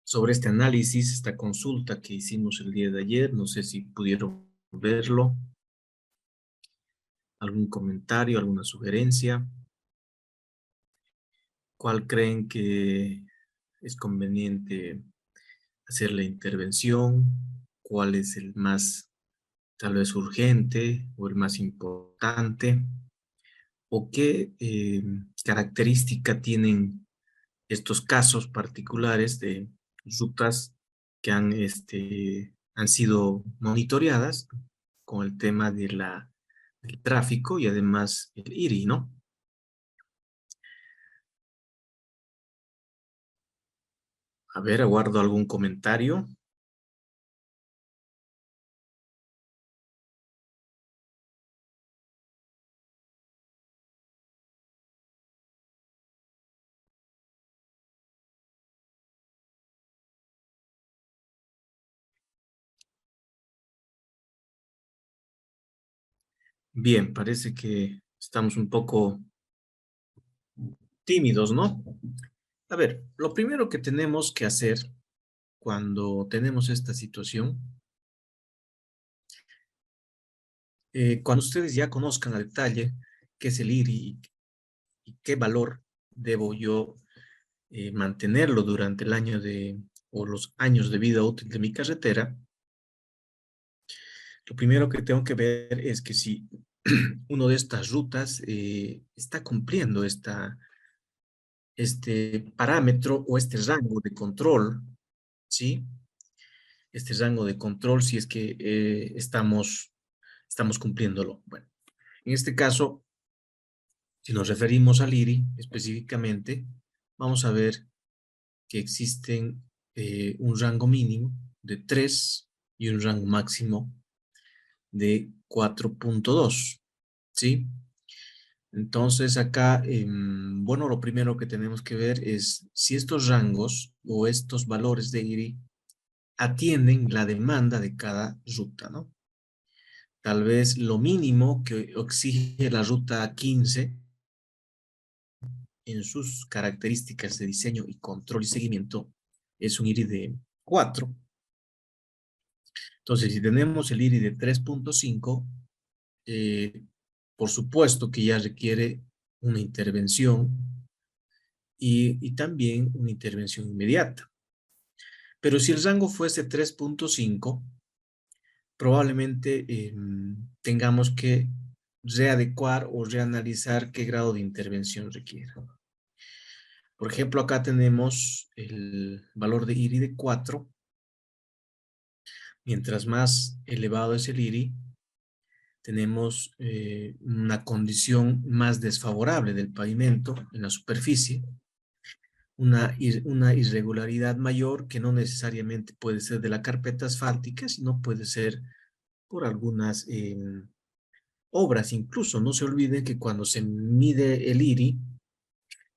sobre este análisis, esta consulta que hicimos el día de ayer. No sé si pudieron verlo. ¿Algún comentario, alguna sugerencia? ¿Cuál creen que es conveniente hacer la intervención? ¿Cuál es el más, tal vez, urgente o el más importante? ¿O qué característica tienen estos casos particulares de rutas que han sido monitoreadas con el tema del tráfico y además el IRI, ¿no? A ver, aguardo algún comentario. Bien, parece que estamos un poco tímidos, ¿no? A ver, lo primero que tenemos que hacer cuando tenemos esta situación, cuando ustedes ya conozcan a detalle qué es el IRI y qué valor debo yo mantenerlo durante el año o los años de vida útil de mi carretera, lo primero que tengo que ver es que si uno de estas rutas está cumpliendo este parámetro o este rango de control, ¿sí? Este rango de control si es que estamos cumpliéndolo. Bueno, en este caso, si nos referimos al IRI específicamente, vamos a ver que existen un rango mínimo de 3 y un rango máximo de 4.2, ¿sí? Entonces acá, bueno, lo primero que tenemos que ver es si estos rangos o estos valores de IRI atienden la demanda de cada ruta, ¿no? Tal vez lo mínimo que exige la ruta 15 en sus características de diseño y control y seguimiento es un IRI de 4. Entonces, si tenemos el IRI de 3.5, eh, por supuesto que ya requiere una intervención y también una intervención inmediata. Pero si el rango fuese 3.5, probablemente tengamos que readecuar o reanalizar qué grado de intervención requiere. Por ejemplo, acá tenemos el valor de IRI de 4. Mientras más elevado es el IRI, tenemos una condición más desfavorable del pavimento en la superficie, una irregularidad mayor que no necesariamente puede ser de la carpeta asfáltica, sino puede ser por algunas obras. Incluso no se olviden que cuando se mide el IRI,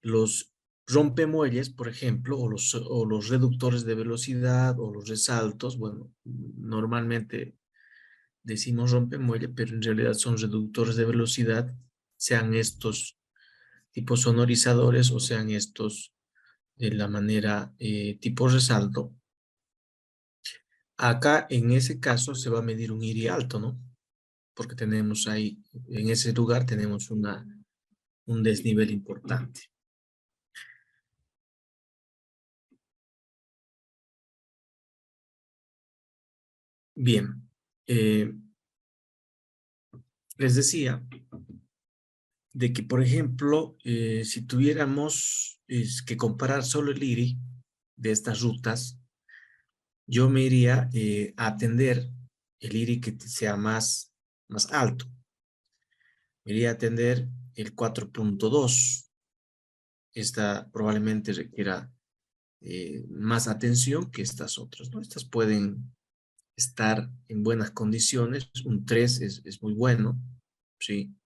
los rompemuelles, por ejemplo, o los reductores de velocidad o los resaltos, bueno, normalmente decimos rompemuelle, pero en realidad son reductores de velocidad, sean estos tipos sonorizadores o sean estos de la manera tipo resalto. Acá en ese caso se va a medir un IRI alto, ¿no? Porque tenemos ahí, en ese lugar tenemos un desnivel importante. Bien, eh, les decía de que, por ejemplo, si tuviéramos que comparar solo el IRI de estas rutas, yo me iría a atender el IRI que sea más alto. Me iría a atender el 4.2. Esta probablemente requiera más atención que estas otras, ¿no? Estas pueden estar en buenas condiciones. Un 3 es muy bueno, ¿sí?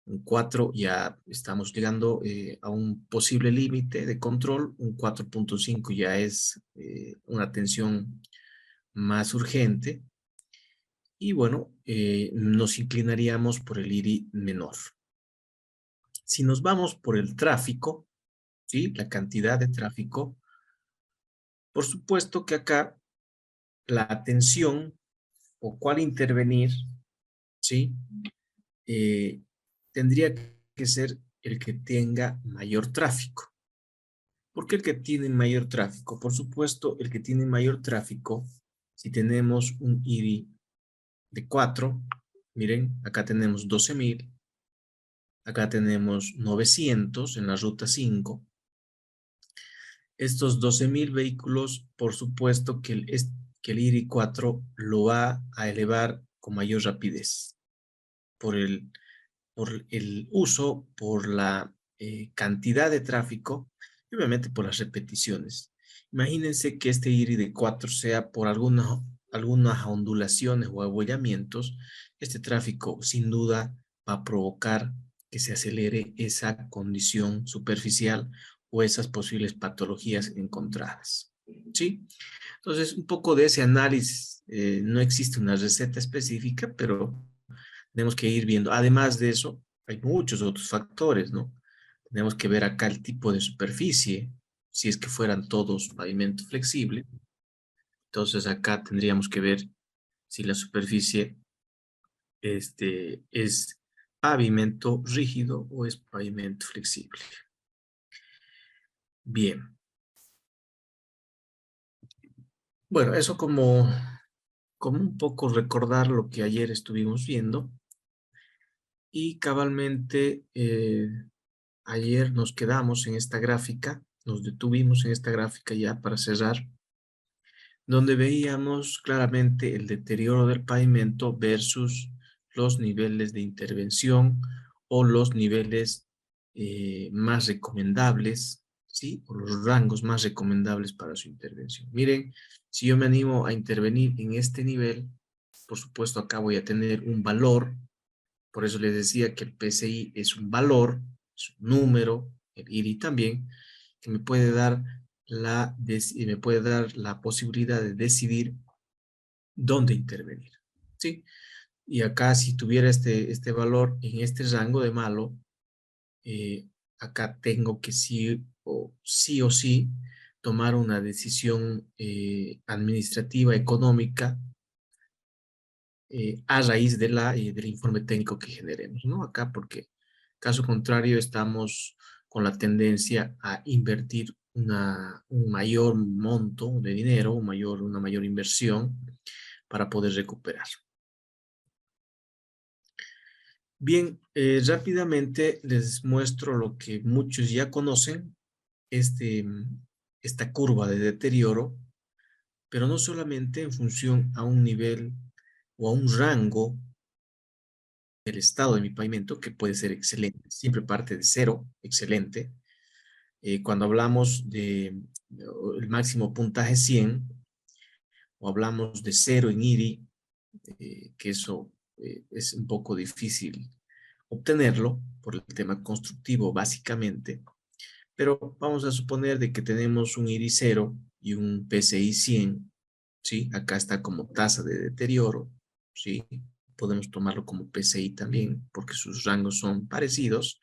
Un 4 ya estamos llegando a un posible límite de control. Un 4.5 ya es una atención más urgente. Y bueno, nos inclinaríamos por el IRI menor. Si nos vamos por el tráfico, ¿sí? La cantidad de tráfico, Por supuesto que acá la atención o cuál intervenir, ¿sí? Eh, tendría que ser el que tenga mayor tráfico. ¿Por qué el que tiene mayor tráfico? Por supuesto, el que tiene mayor tráfico, si tenemos un IRI de 4, miren, acá tenemos 12.000, acá tenemos 900 en la ruta 5. Estos 12.000 vehículos, por supuesto que el IRI 4 lo va a elevar con mayor rapidez por el uso, por la cantidad de tráfico y obviamente por las repeticiones. Imagínense que este IRI de 4 sea por algunas ondulaciones o abollamientos. Este tráfico sin duda va a provocar que se acelere esa condición superficial o esas posibles patologías encontradas. ¿Sí? Entonces, un poco de ese análisis, no existe una receta específica, pero tenemos que ir viendo. Además de eso, hay muchos otros factores, ¿no? Tenemos que ver acá el tipo de superficie, si es que fueran todos pavimento flexible. Entonces acá tendríamos que ver si la superficie es pavimento rígido o es pavimento flexible. Bien. Bueno, eso como un poco recordar lo que ayer estuvimos viendo. Y cabalmente ayer nos quedamos en esta gráfica, nos detuvimos en esta gráfica ya para cerrar, donde veíamos claramente el deterioro del pavimento versus los niveles de intervención o los niveles más recomendables, ¿sí? O los rangos más recomendables para su intervención. Miren, si yo me animo a intervenir en este nivel, por supuesto acá voy a tener un valor. Por eso les decía que el PCI es un valor, es un número, el IRI también, que me puede dar la posibilidad de decidir dónde intervenir. ¿Sí? Y acá si tuviera este valor en este rango de malo, eh, acá tengo que sí o sí tomar una decisión administrativa, económica, a raíz del informe técnico que generemos, ¿no? Acá, porque caso contrario estamos con la tendencia a invertir un mayor monto de dinero, una mayor inversión para poder recuperar. Bien, rápidamente les muestro lo que muchos ya conocen, este, esta curva de deterioro, pero no solamente en función a un nivel o a un rango el estado de mi pavimento, que puede ser excelente, siempre parte de cero, excelente. Cuando hablamos de el máximo puntaje 100, o hablamos de cero en IRI, que eso es un poco difícil obtenerlo por el tema constructivo, básicamente. Pero vamos a suponer de que tenemos un IRI 0 y un PCI 100, ¿sí? Acá está como tasa de deterioro, ¿sí? Podemos tomarlo como PCI también, porque sus rangos son parecidos.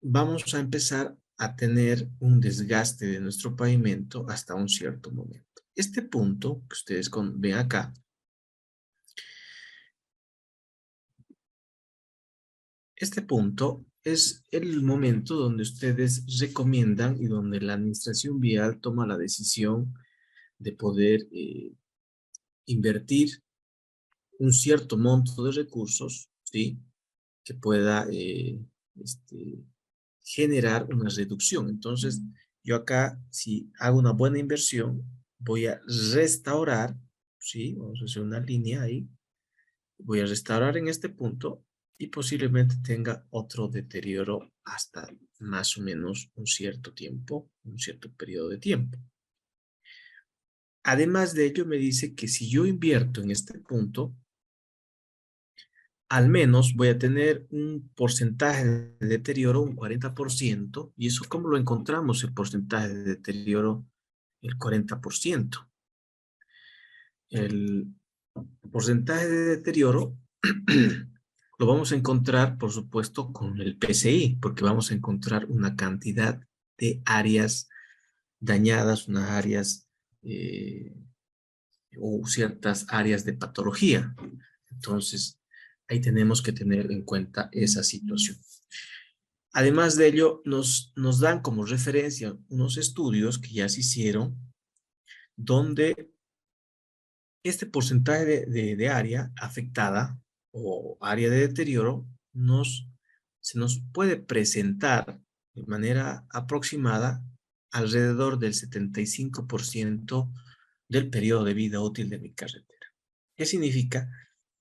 Vamos a empezar a tener un desgaste de nuestro pavimento hasta un cierto momento. Este punto que ustedes ven acá, este punto es el momento donde ustedes recomiendan y donde la administración vial toma la decisión de poder invertir un cierto monto de recursos, ¿sí? Que pueda generar una reducción. Entonces, yo acá, si hago una buena inversión, voy a restaurar, ¿sí? Vamos a hacer una línea ahí. Voy a restaurar en este punto y posiblemente tenga otro deterioro hasta más o menos un cierto tiempo, un cierto periodo de tiempo. Además de ello, me dice que si yo invierto en este punto, al menos voy a tener un porcentaje de deterioro, un 40%. ¿Y eso cómo lo encontramos, el porcentaje de deterioro? El 40%. El porcentaje de deterioro lo vamos a encontrar, por supuesto, con el PCI, porque vamos a encontrar una cantidad de áreas dañadas, unas áreas o ciertas áreas de patología. Entonces, ahí tenemos que tener en cuenta esa situación. Además de ello, nos dan como referencia unos estudios que ya se hicieron, donde este porcentaje de área afectada o área de deterioro se nos puede presentar de manera aproximada alrededor del 75% del periodo de vida útil de mi carretera. ¿Qué significa?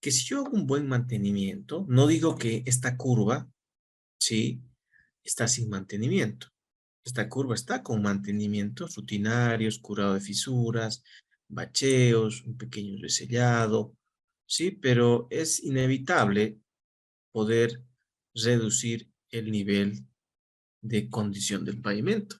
Que si yo hago un buen mantenimiento, no digo que esta curva, sí, está sin mantenimiento. Esta curva está con mantenimientos rutinarios, curado de fisuras, bacheos, un pequeño resellado, sí, pero es inevitable poder reducir el nivel de condición del pavimento.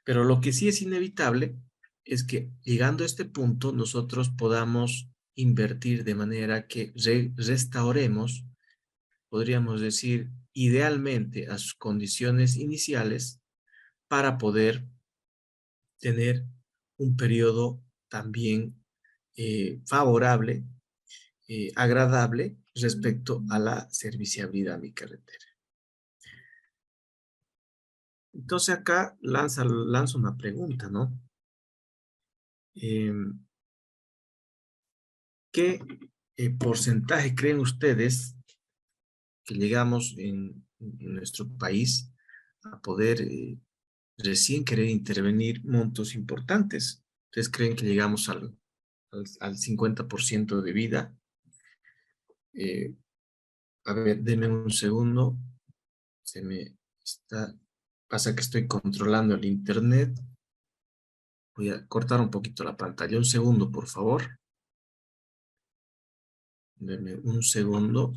Pero lo que sí es inevitable es que llegando a este punto nosotros podamos invertir de manera que restauremos, podríamos decir, idealmente a sus condiciones iniciales para poder tener un periodo también favorable, agradable respecto a la serviciabilidad de mi carretera. Entonces acá lanzo una pregunta, ¿no? ¿Qué porcentaje creen ustedes que llegamos en nuestro país a poder recién querer intervenir montos importantes? ¿Ustedes creen que llegamos al 50% de vida? Eh, a ver, denme un segundo. Se me está... Pasa que estoy controlando el internet. Voy a cortar un poquito la pantalla. Un segundo, por favor. Denme un segundo.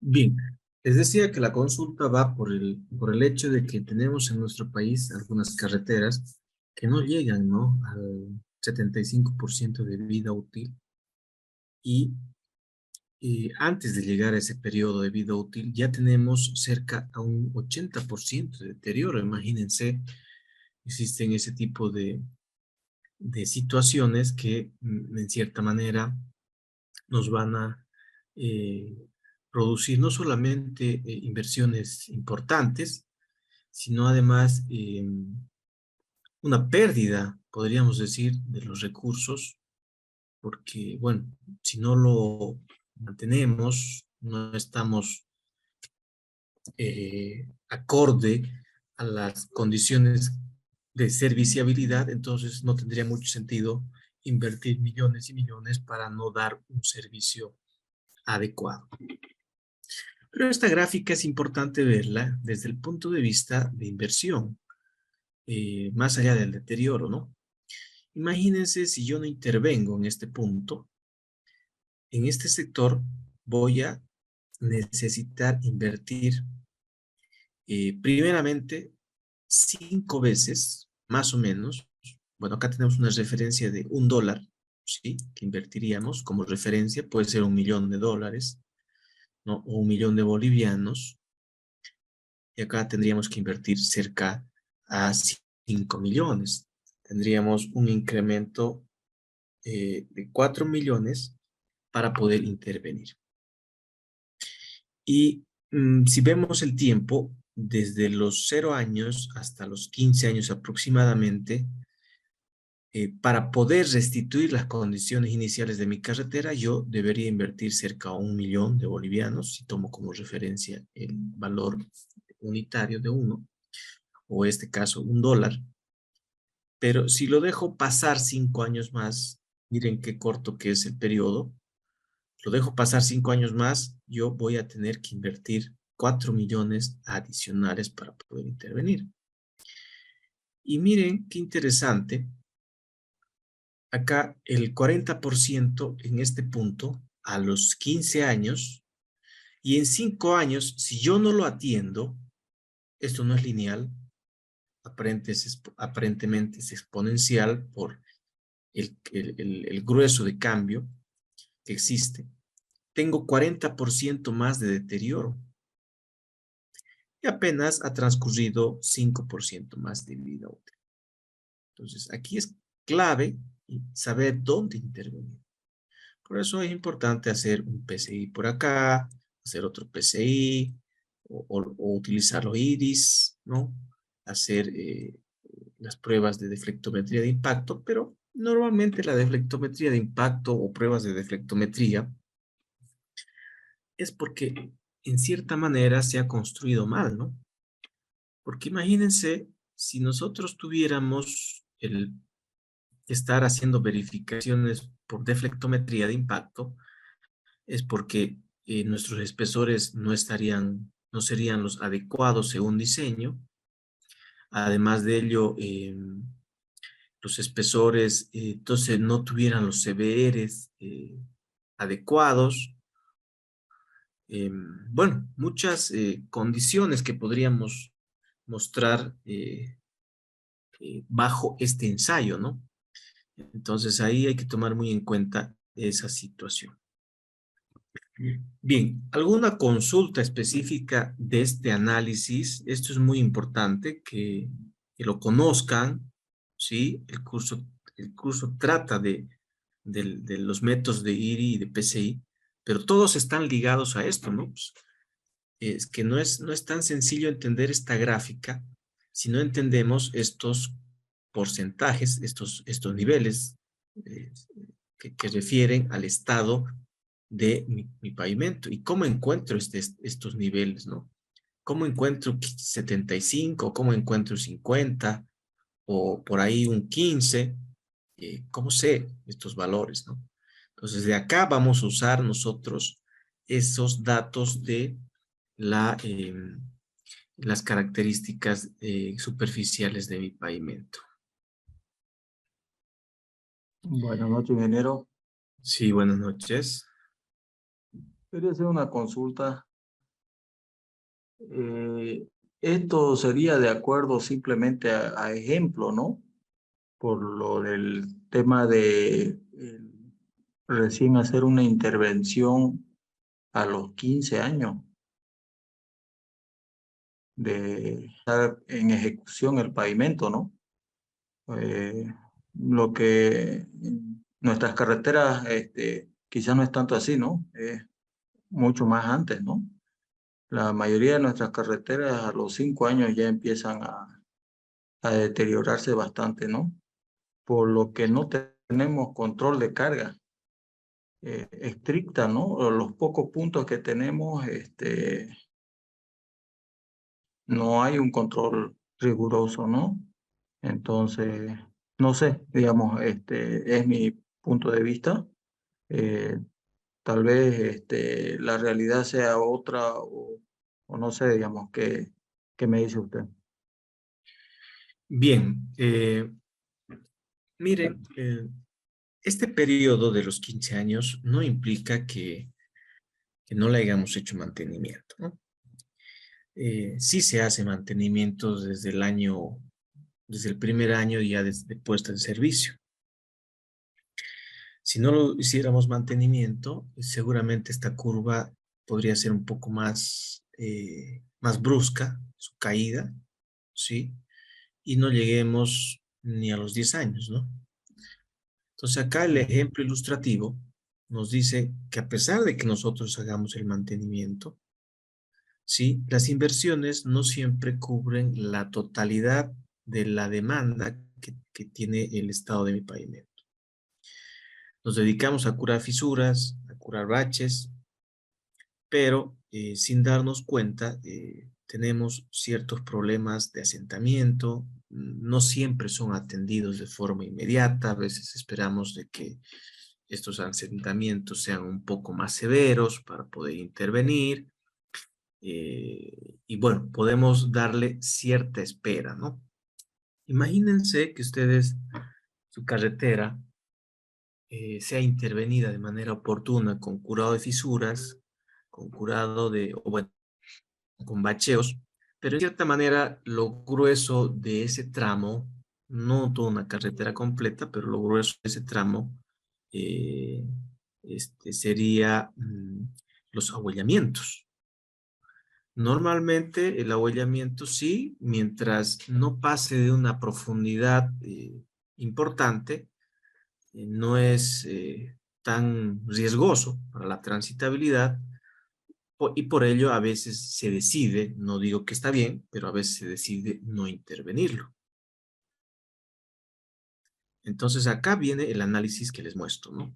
Bien, les decía que la consulta va por el hecho de que tenemos en nuestro país algunas carreteras que no llegan, ¿no?, al 75% de vida útil y antes de llegar a ese periodo de vida útil ya tenemos cerca a un 80% de deterioro. Imagínense, existen ese tipo de situaciones que en cierta manera nos van a eh, producir no solamente inversiones importantes, sino además una pérdida, podríamos decir, de los recursos, porque, bueno, si no lo mantenemos, no estamos acorde a las condiciones de serviciabilidad, entonces no tendría mucho sentido invertir millones y millones para no dar un servicio adecuado. Pero esta gráfica es importante verla desde el punto de vista de inversión, más allá del deterioro, ¿no? Imagínense si yo no intervengo en este punto, en este sector voy a necesitar invertir primeramente 5 veces, más o menos. Bueno, acá tenemos una referencia de $1 ¿sí? Que invertiríamos como referencia, puede ser $1.000.000, ¿no? O 1.000.000 de bolivianos, y acá tendríamos que invertir cerca a 5 millones. Tendríamos un incremento de 4 millones para poder intervenir. Y si vemos el tiempo, desde los 0 años hasta los 15 años aproximadamente, para poder restituir las condiciones iniciales de mi carretera, yo debería invertir cerca de 1.000.000 de bolivianos, si tomo como referencia el valor unitario de uno, o en este caso $1. Pero si lo dejo pasar 5 años más, miren qué corto que es el periodo, lo dejo pasar 5 años más, yo voy a tener que invertir 4 millones adicionales para poder intervenir. Y miren qué interesante, acá el 40% en este punto, a los 15 años, y en 5 años, si yo no lo atiendo, esto no es lineal, aparentemente es exponencial por el grueso de cambio que existe, tengo 40% más de deterioro y apenas ha transcurrido 5% más de vida útil. Entonces, aquí es clave saber dónde intervenir. Por eso es importante hacer un PCI por acá, hacer otro PCI, o utilizar los iris, ¿no? Hacer las pruebas de deflectometría de impacto, pero normalmente la deflectometría de impacto o pruebas de deflectometría es porque en cierta manera se ha construido mal, ¿no? Porque imagínense si nosotros tuviéramos el estar haciendo verificaciones por deflectometría de impacto, es porque nuestros espesores no serían los adecuados según diseño. Además de ello, los espesores entonces no tuvieran los CBRs adecuados. Bueno, muchas condiciones que podríamos mostrar bajo este ensayo, ¿no? Entonces ahí hay que tomar muy en cuenta esa situación. Bien, ¿alguna consulta específica de este análisis? Esto es muy importante que lo conozcan, ¿sí? El curso trata de los métodos de IRI y de PCI, pero todos están ligados a esto, ¿no? Pues, es que no es tan sencillo entender esta gráfica si no entendemos estos porcentajes, estos niveles eh, que refieren al estado de mi pavimento y cómo encuentro estos niveles, ¿no? ¿Cómo encuentro 75? ¿Cómo encuentro 50? O por ahí un 15. ¿Cómo sé estos valores, no? Entonces, de acá vamos a usar nosotros esos datos de las características superficiales de mi pavimento. Buenas noches, ingeniero. Sí, buenas noches. Quería hacer una consulta. Esto sería de acuerdo simplemente a ejemplo, ¿no? Por lo del tema de recién hacer una intervención a los 15 años de estar en ejecución el pavimento, ¿no? Lo que en nuestras carreteras quizás no es tanto así, ¿no? Es mucho más antes, ¿no? La mayoría de nuestras carreteras a los 5 años ya empiezan a deteriorarse bastante, ¿no? Por lo que no tenemos control de carga estricta, ¿no? O los pocos puntos que tenemos, no hay un control riguroso, ¿no? Entonces, no sé, digamos, es mi punto de vista. Eh, Tal vez la realidad sea otra o no sé, digamos, ¿qué me dice usted? Bien, miren, este periodo de los 15 años no implica que no le hayamos hecho mantenimiento, ¿no? Sí se hace mantenimiento desde el primer año ya de puesta en servicio. Si no lo hiciéramos mantenimiento, seguramente esta curva podría ser un poco más brusca, su caída, ¿sí? Y no lleguemos ni a los 10 años, ¿no? Entonces acá el ejemplo ilustrativo nos dice que a pesar de que nosotros hagamos el mantenimiento, ¿sí? Las inversiones no siempre cubren la totalidad de la demanda que tiene el estado de mi pavimento. Nos dedicamos a curar fisuras, a curar baches, pero sin darnos cuenta tenemos ciertos problemas de asentamiento, no siempre son atendidos de forma inmediata, a veces esperamos de que estos asentamientos sean un poco más severos para poder intervenir, y bueno, podemos darle cierta espera, ¿no? Imagínense que ustedes, su carretera, sea intervenida de manera oportuna con curado de fisuras, con curado o bueno, con bacheos, pero de cierta manera lo grueso de ese tramo, no toda una carretera completa, pero lo grueso de ese tramo eh, sería los ahuellamientos. Normalmente el ahuellamiento sí, mientras no pase de una profundidad importante, no es tan riesgoso para la transitabilidad y por ello a veces se decide, no digo que está bien, pero a veces se decide no intervenirlo. Entonces acá viene el análisis que les muestro, ¿no?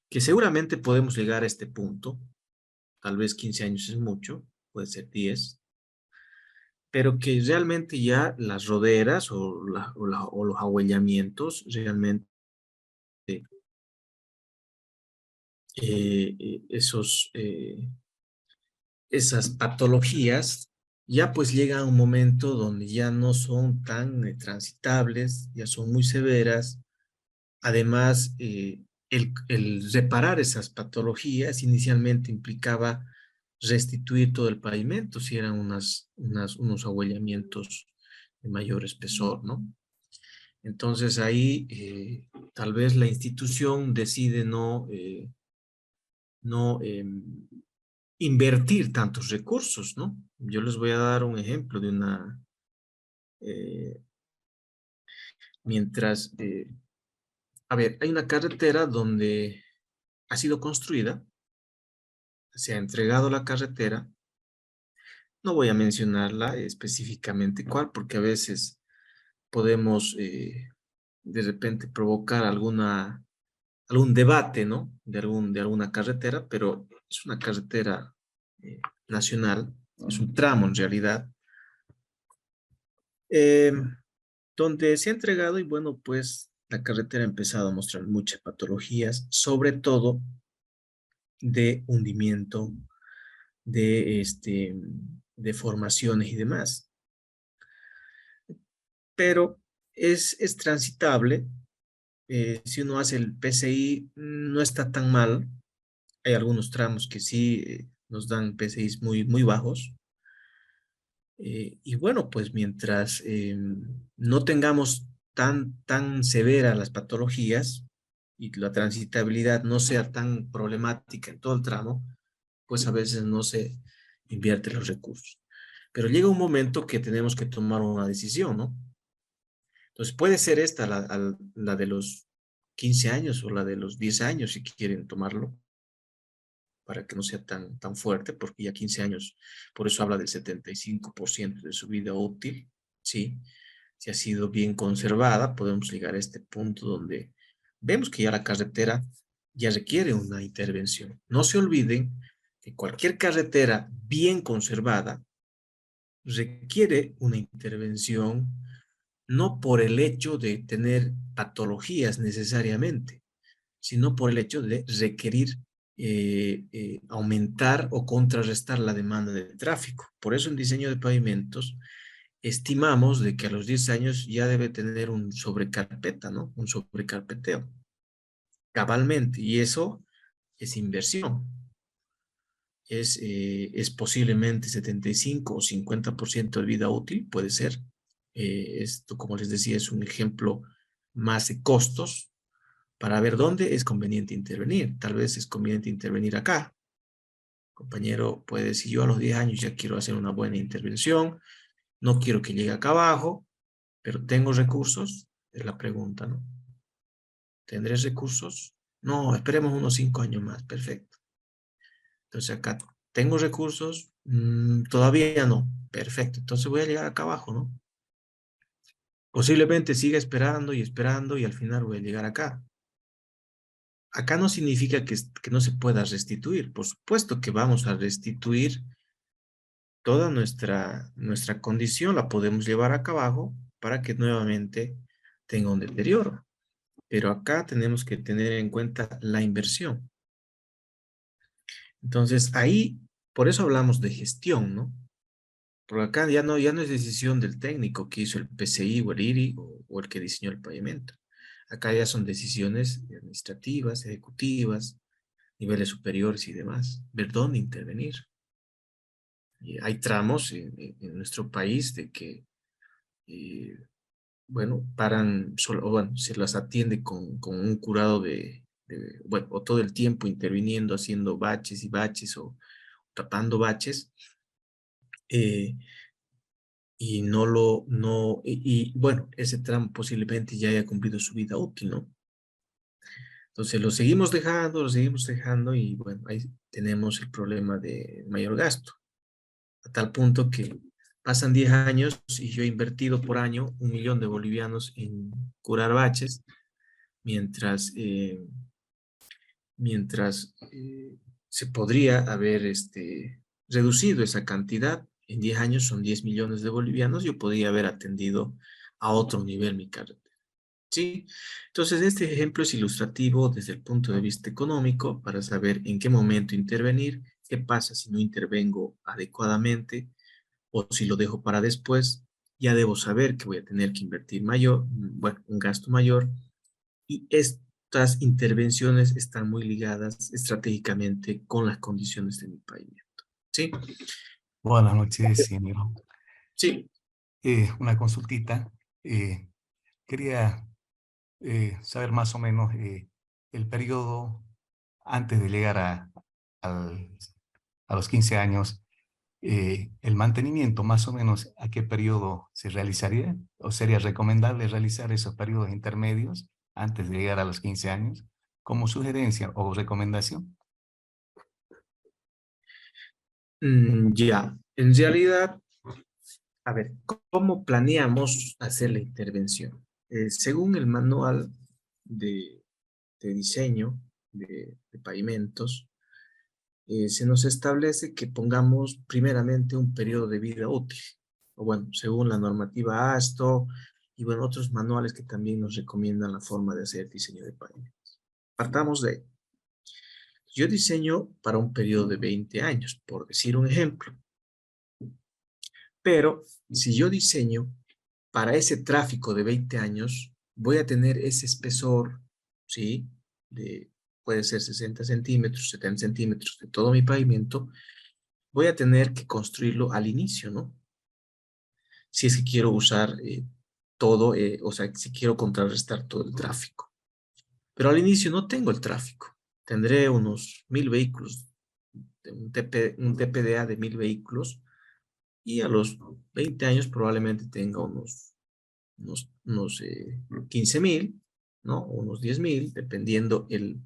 Que seguramente podemos llegar a este punto, tal vez 15 años es mucho, puede ser 10, pero que realmente ya las roderas o los ahuellamientos realmente esos esas patologías ya pues llega a un momento donde ya no son tan transitables, ya son muy severas. Además, el reparar esas patologías inicialmente implicaba restituir todo el pavimento si eran unos ahuellamientos de mayor espesor, ¿no? Entonces ahí tal vez la institución decide no invertir tantos recursos, ¿no? Yo les voy a dar un ejemplo de eh, mientras, a ver, hay una carretera donde ha sido construida, se ha entregado la carretera, no voy a mencionarla específicamente cuál, porque a veces podemos de repente provocar algún debate, ¿no? De alguna carretera, pero es una carretera nacional, es un tramo en realidad, eh, donde se ha entregado y bueno, pues la carretera ha empezado a mostrar muchas patologías, sobre todo de hundimiento, de deformaciones y demás. Pero es transitable. Si uno hace el PCI, no está tan mal. Hay algunos tramos que sí nos dan PCIs muy bajos. Y bueno, pues mientras no tengamos tan severas las patologías y la transitabilidad no sea tan problemática en todo el tramo, pues a veces no se invierte los recursos. Pero llega un momento que tenemos que tomar una decisión, ¿no? Entonces puede ser esta la de los 15 años o la de los 10 años si quieren tomarlo para que no sea tan fuerte, porque ya 15 años, por eso habla del 75% de su vida útil, ¿sí? Si ha sido bien conservada, podemos llegar a este punto donde vemos que ya la carretera ya requiere una intervención. No se olviden que cualquier carretera bien conservada requiere una intervención, no por el hecho de tener patologías necesariamente, sino por el hecho de requerir aumentar o contrarrestar la demanda de tráfico. Por eso en diseño de pavimentos estimamos de que a los 10 años ya debe tener un sobrecarpeta, ¿no? Un sobrecarpeteo, cabalmente, y eso es inversión. Es posiblemente 75 o 50% de vida útil, puede ser. Esto, como les decía, es un ejemplo más de costos, para ver dónde es conveniente intervenir. Tal vez es conveniente intervenir acá. Compañero puede decir, yo a los 10 años ya quiero hacer una buena intervención, no quiero que llegue acá abajo, pero ¿tengo recursos? Es la pregunta, ¿no? ¿Tendré recursos? No, esperemos unos 5 años más, perfecto. Entonces acá, ¿tengo recursos? Todavía no, perfecto. Entonces voy a llegar acá abajo, ¿no? Posiblemente siga esperando y al final voy a llegar acá. Acá no significa que no se pueda restituir. Por supuesto que vamos a restituir toda nuestra condición, la podemos llevar acá abajo para que nuevamente tenga un deterioro. Pero acá tenemos que tener en cuenta la inversión. Entonces ahí, por eso hablamos de gestión, ¿no? Porque acá ya no es decisión del técnico que hizo el PCI o el IRI o el que diseñó el pavimento. Acá ya son decisiones administrativas, ejecutivas, niveles superiores y demás. Ver dónde intervenir. Y hay tramos en nuestro país de que, eh, bueno, paran, solo, o bueno, se las atiende con un curado bueno, o todo el tiempo interviniendo, haciendo baches y baches o tapando baches. eh, y bueno, ese tramo posiblemente ya haya cumplido su vida útil, ¿no? Entonces lo seguimos dejando y bueno, ahí tenemos el problema de mayor gasto, a tal punto que pasan 10 años y yo he invertido por año 1 millón de bolivianos en curar baches, mientras, se podría haber reducido esa cantidad. En 10 años son 10 millones de bolivianos, yo podría haber atendido a otro nivel mi carretera. ¿Sí? Entonces, este ejemplo es ilustrativo desde el punto de vista económico para saber en qué momento intervenir, qué pasa si no intervengo adecuadamente o si lo dejo para después. Ya debo saber que voy a tener que invertir mayor, bueno, un gasto mayor, y estas intervenciones están muy ligadas estratégicamente con las condiciones de mi pavimento. ¿Sí? Buenas noches, ingeniero. Sí. Una consultita. Eh, Quería saber más o menos el periodo antes de llegar al- a los 15 años, el mantenimiento, más o menos, ¿a qué periodo se realizaría? ¿O sería recomendable realizar esos periodos intermedios antes de llegar a los 15 años? Como sugerencia o recomendación. Ya, en realidad, a ver, ¿cómo planeamos hacer la intervención? Según el manual de, de diseño de pavimentos, se nos establece que pongamos primeramente un periodo de vida útil, o bueno, según la normativa ASTO y bueno, otros manuales que también nos recomiendan la forma de hacer diseño de pavimentos. Partamos de ahí. Yo diseño para un periodo de 20 años, por decir un ejemplo, pero si yo diseño para ese tráfico de 20 años, voy a tener ese espesor, ¿sí? Puede ser 60 centímetros, 70 centímetros de todo mi pavimento, voy a tener que construirlo al inicio, ¿no? Si es que quiero usar todo, o sea, si quiero contrarrestar todo el tráfico. Pero al inicio no tengo el tráfico. Tendré unos 1000 vehículos, un TPDA de 1000 vehículos, y a los 20 años probablemente tenga unos 15.000, ¿no? Unos 10.000, dependiendo el,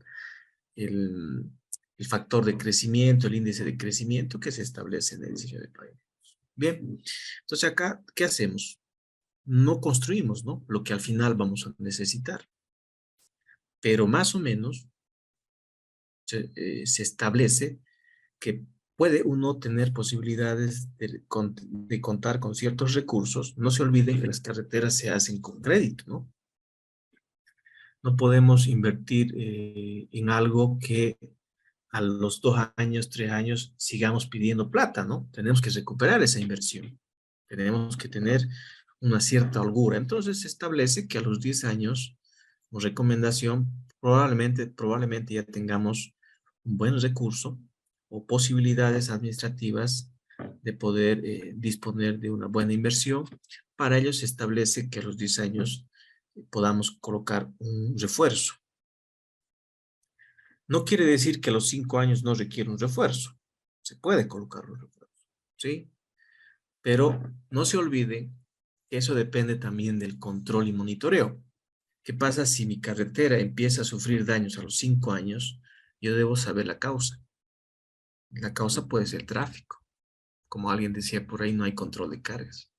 el factor de crecimiento, el índice de crecimiento que se establece en el diseño de pavimentos. Bien, entonces acá, ¿qué hacemos? No construimos, ¿no? Lo que al final vamos a necesitar, pero más o menos se establece que puede uno tener posibilidades de contar con ciertos recursos. No se olviden que las carreteras se hacen con crédito, ¿no? No podemos invertir en algo que a los 2 años, 3 años sigamos pidiendo plata, ¿no? Tenemos que recuperar esa inversión. Tenemos que tener una cierta holgura. Entonces se establece que a los 10 años, como recomendación, probablemente ya tengamos un buen recurso o posibilidades administrativas de poder disponer de una buena inversión. Para ello se establece que a los 10 años podamos colocar un refuerzo. No quiere decir que a los 5 años no requiere un refuerzo. Se puede colocar un refuerzo, ¿sí? Pero no se olvide que eso depende también del control y monitoreo. ¿Qué pasa si mi carretera empieza a sufrir daños a los 5 años? Yo debo saber la causa. La causa puede ser tráfico. Como alguien decía por ahí, no hay control de cargas.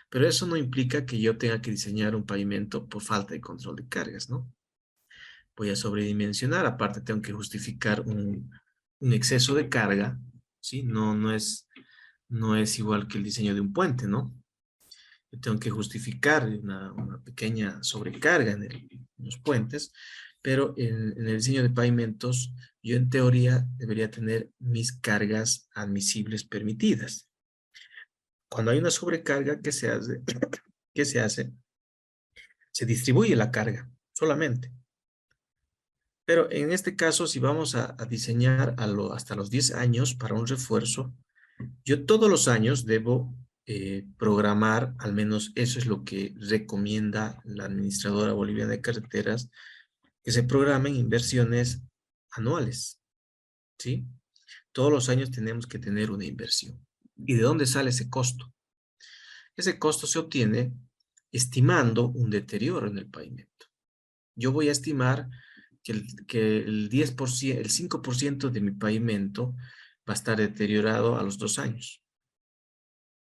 Pero eso no implica que yo tenga que diseñar un pavimento por falta de control de cargas, ¿no? Voy a sobredimensionar, aparte tengo que justificar un exceso de carga, ¿sí? No es igual que el diseño de un puente, ¿no? Yo tengo que justificar una pequeña sobrecarga en los puentes, pero en el diseño de pavimentos, yo en teoría debería tener mis cargas admisibles permitidas. Cuando hay una sobrecarga, ¿qué se hace? ¿Qué se hace? Se distribuye la carga solamente. Pero en este caso, si vamos a diseñar hasta los 10 años para un refuerzo, yo todos los años debo programar, al menos eso es lo que recomienda la Administradora Boliviana de Carreteras, que se programen inversiones anuales, ¿sí? Todos los años tenemos que tener una inversión. ¿Y de dónde sale ese costo? Ese costo se obtiene estimando un deterioro en el pavimento. Yo voy a estimar que el 10%, el 5% de mi pavimento va a estar deteriorado a los 2 años.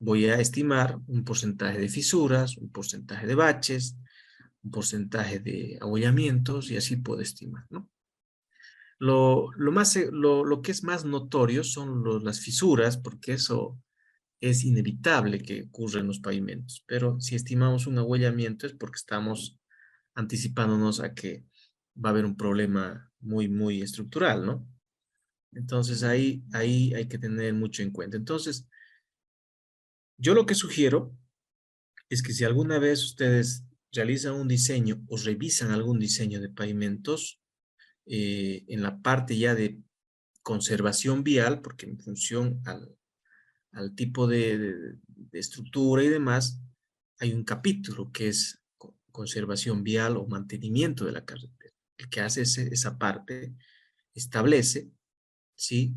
Voy a estimar un porcentaje de fisuras, un porcentaje de baches, un porcentaje de abollamientos y así puedo estimar, ¿no? Lo que es más notorio son las fisuras, porque eso es inevitable que ocurra en los pavimentos, pero si estimamos un abollamiento es porque estamos anticipándonos a que va a haber un problema muy, muy estructural, ¿no? Entonces ahí hay que tener mucho en cuenta. Entonces, yo lo que sugiero es que si alguna vez ustedes realizan un diseño o revisan algún diseño de pavimentos, en la parte ya de conservación vial, porque en función al tipo de estructura y demás, hay un capítulo que es conservación vial o mantenimiento de la carretera. El que hace esa parte establece, ¿sí?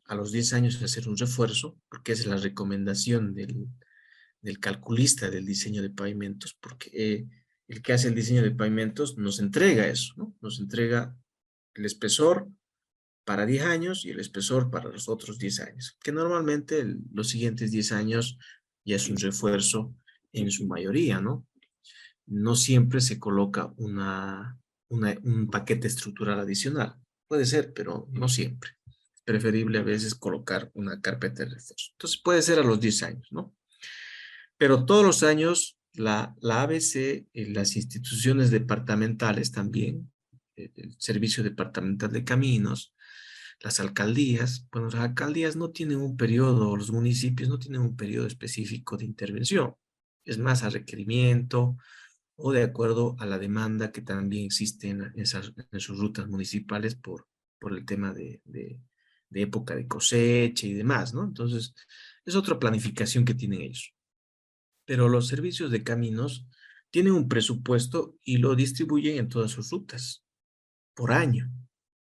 A los 10 años hacer un refuerzo, porque esa es la recomendación del calculista del diseño de pavimentos, porque el que hace el diseño de pavimentos nos entrega eso, ¿no? Nos entrega el espesor para 10 años y el espesor para los otros 10 años, que normalmente los siguientes 10 años ya es un refuerzo en su mayoría, ¿no? No siempre se coloca un paquete estructural adicional. Puede ser, pero no siempre. Es preferible a veces colocar una carpeta de refuerzo. Entonces puede ser a los 10 años, ¿no? Pero todos los años la ABC, las instituciones departamentales también, el Servicio Departamental de Caminos, las alcaldías, bueno, las alcaldías no tienen un periodo, los municipios no tienen un periodo específico de intervención. Es más a requerimiento o de acuerdo a la demanda que también existe en sus rutas municipales por el tema de época de cosecha y demás, ¿no? Entonces, es otra planificación que tienen ellos. Pero los servicios de caminos tienen un presupuesto y lo distribuyen en todas sus rutas por año,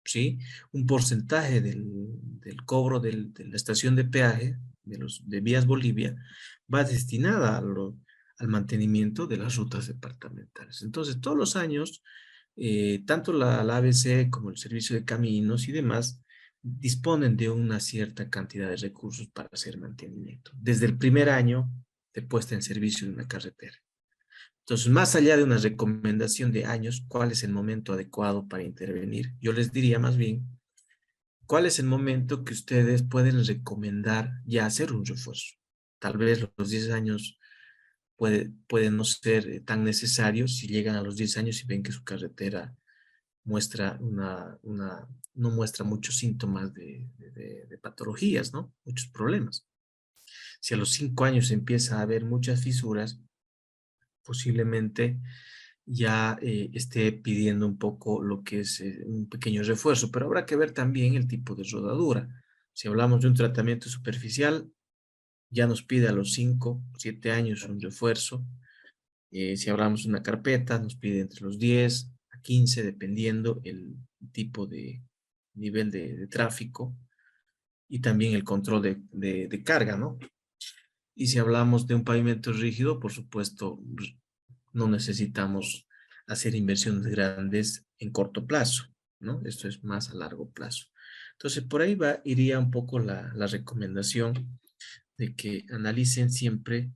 ¿sí? Un porcentaje del cobro de la estación de peaje de Vías Bolivia va destinada al mantenimiento de las rutas departamentales. Entonces, todos los años, tanto la ABC como el Servicio de Caminos y demás disponen de una cierta cantidad de recursos para hacer mantenimiento, desde el primer año de puesta en servicio de una carretera. Entonces, más allá de una recomendación de años, ¿cuál es el momento adecuado para intervenir? Yo les diría más bien, ¿cuál es el momento que ustedes pueden recomendar ya hacer un refuerzo? Tal vez los 10 años pueden no ser tan necesarios si llegan a los 10 años y ven que su carretera muestra no muestra muchos síntomas de patologías, ¿no? Muchos problemas. Si a los 5 años empieza a haber muchas fisuras, posiblemente ya esté pidiendo un poco lo que es un pequeño refuerzo, pero habrá que ver también el tipo de rodadura. Si hablamos de un tratamiento superficial, ya nos pide a los 5, 7 años un refuerzo. Si hablamos de una carpeta, nos pide entre los 10 a 15, dependiendo el tipo de nivel de tráfico y también el control de carga, ¿no? Y si hablamos de un pavimento rígido, por supuesto, no necesitamos hacer inversiones grandes en corto plazo, ¿no? Esto es más a largo plazo. Entonces, por ahí iría un poco la recomendación de que analicen siempre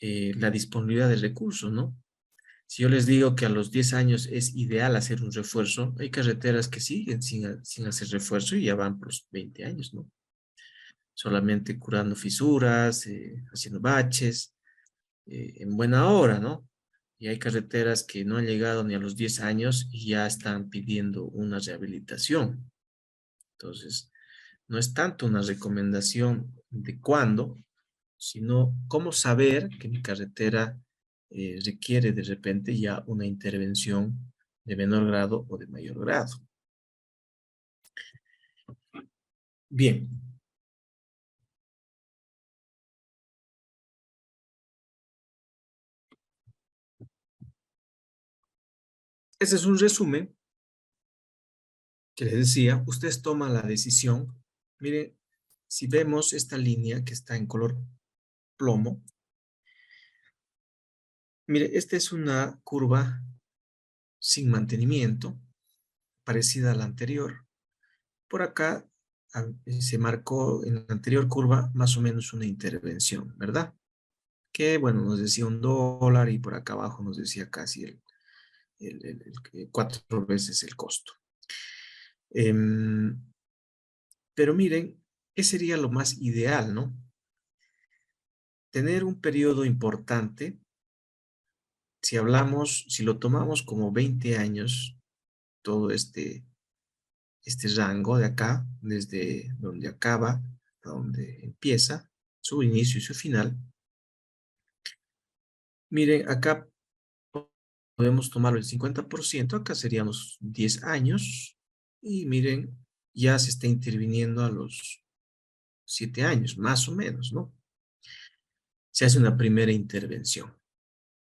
la disponibilidad de recursos, ¿no? Si yo les digo que a los 10 años es ideal hacer un refuerzo, hay carreteras que siguen sin hacer refuerzo y ya van por los 20 años, ¿no? Solamente curando fisuras, haciendo baches, en buena hora, ¿no? Y hay carreteras que no han llegado ni a los 10 años y ya están pidiendo una rehabilitación. Entonces, no es tanto una recomendación de cuándo, sino cómo saber que mi carretera requiere de repente ya una intervención de menor grado o de mayor grado. Bien. Ese es un resumen que les decía. Ustedes toman la decisión. Mire, si vemos esta línea que está en color plomo, mire, esta es una curva sin mantenimiento, parecida a la anterior. Por acá se marcó en la anterior curva más o menos una intervención, ¿verdad? Que, bueno, nos decía $1 y por acá abajo nos decía casi cuatro veces el costo. Pero miren, ¿qué sería lo más ideal, no? Tener un periodo importante, si lo tomamos como 20 años, todo este rango de acá, desde donde acaba a donde empieza, su inicio y su final. Miren, acá podemos tomarlo el 50%, acá seríamos 10 años, y miren, ya se está interviniendo a los 7 años, más o menos, ¿no? Se hace una primera intervención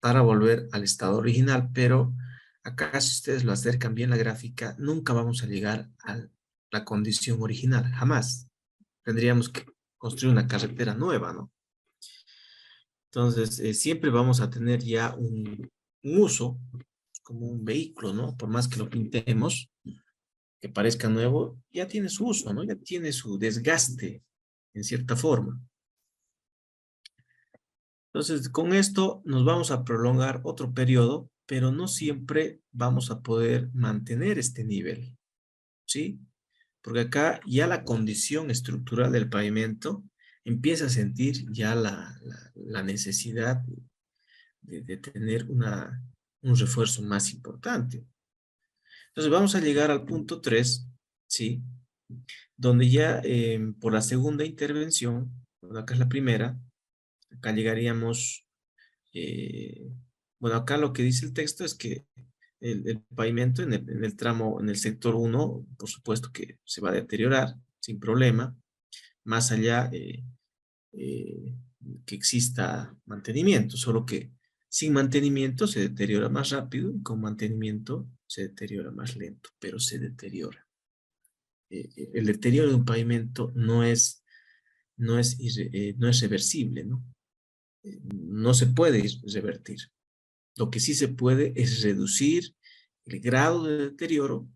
para volver al estado original, pero acá si ustedes lo acercan bien la gráfica, nunca vamos a llegar a la condición original, jamás. Tendríamos que construir una carretera nueva, ¿no? Entonces, siempre vamos a tener ya un uso como un vehículo, ¿no? Por más que lo pintemos, que parezca nuevo, ya tiene su uso, ¿no? Ya tiene su desgaste, en cierta forma. Entonces, con esto nos vamos a prolongar otro periodo, pero no siempre vamos a poder mantener este nivel, ¿sí? Porque acá ya la condición estructural del pavimento empieza a sentir ya la necesidad de tener un refuerzo más importante. Entonces vamos a llegar al punto 3, ¿sí? Donde ya por la segunda intervención, bueno, acá es la primera, acá llegaríamos, eh, bueno, acá lo que dice el texto es que el pavimento en el tramo, en el sector 1, por supuesto que se va a deteriorar sin problema, más allá eh, que exista mantenimiento, solo que sin mantenimiento se deteriora más rápido y con mantenimiento se deteriora más lento, pero se deteriora. El deterioro de un pavimento no es reversible, ¿no? No se puede revertir. Lo que sí se puede es reducir el grado de deterioro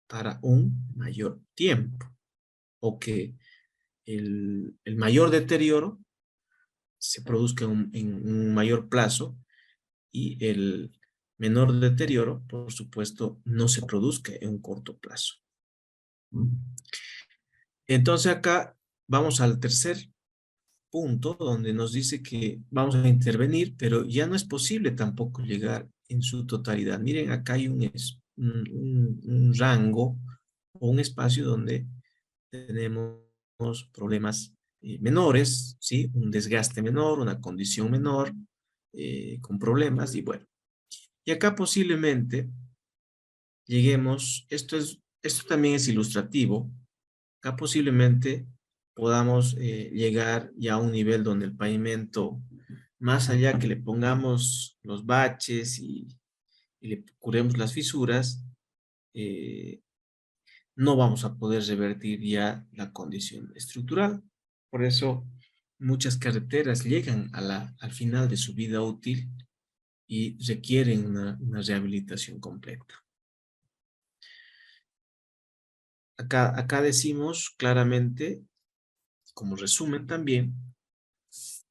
para un mayor tiempo, o que el mayor deterioro se produzca en un mayor plazo y el menor deterioro, por supuesto, no se produzca en un corto plazo. Entonces acá vamos al tercer punto donde nos dice que vamos a intervenir, pero ya no es posible tampoco llegar en su totalidad. Miren, acá hay un rango o un espacio donde tenemos problemas menores, ¿sí? Un desgaste menor, una condición menor, con problemas y bueno. Y acá posiblemente lleguemos, esto también es ilustrativo, acá posiblemente podamos llegar ya a un nivel donde el pavimento, más allá que le pongamos los baches y le curemos las fisuras, no vamos a poder revertir ya la condición estructural. Por eso muchas carreteras llegan al final de su vida útil y requieren una rehabilitación completa. Acá decimos claramente, como resumen también,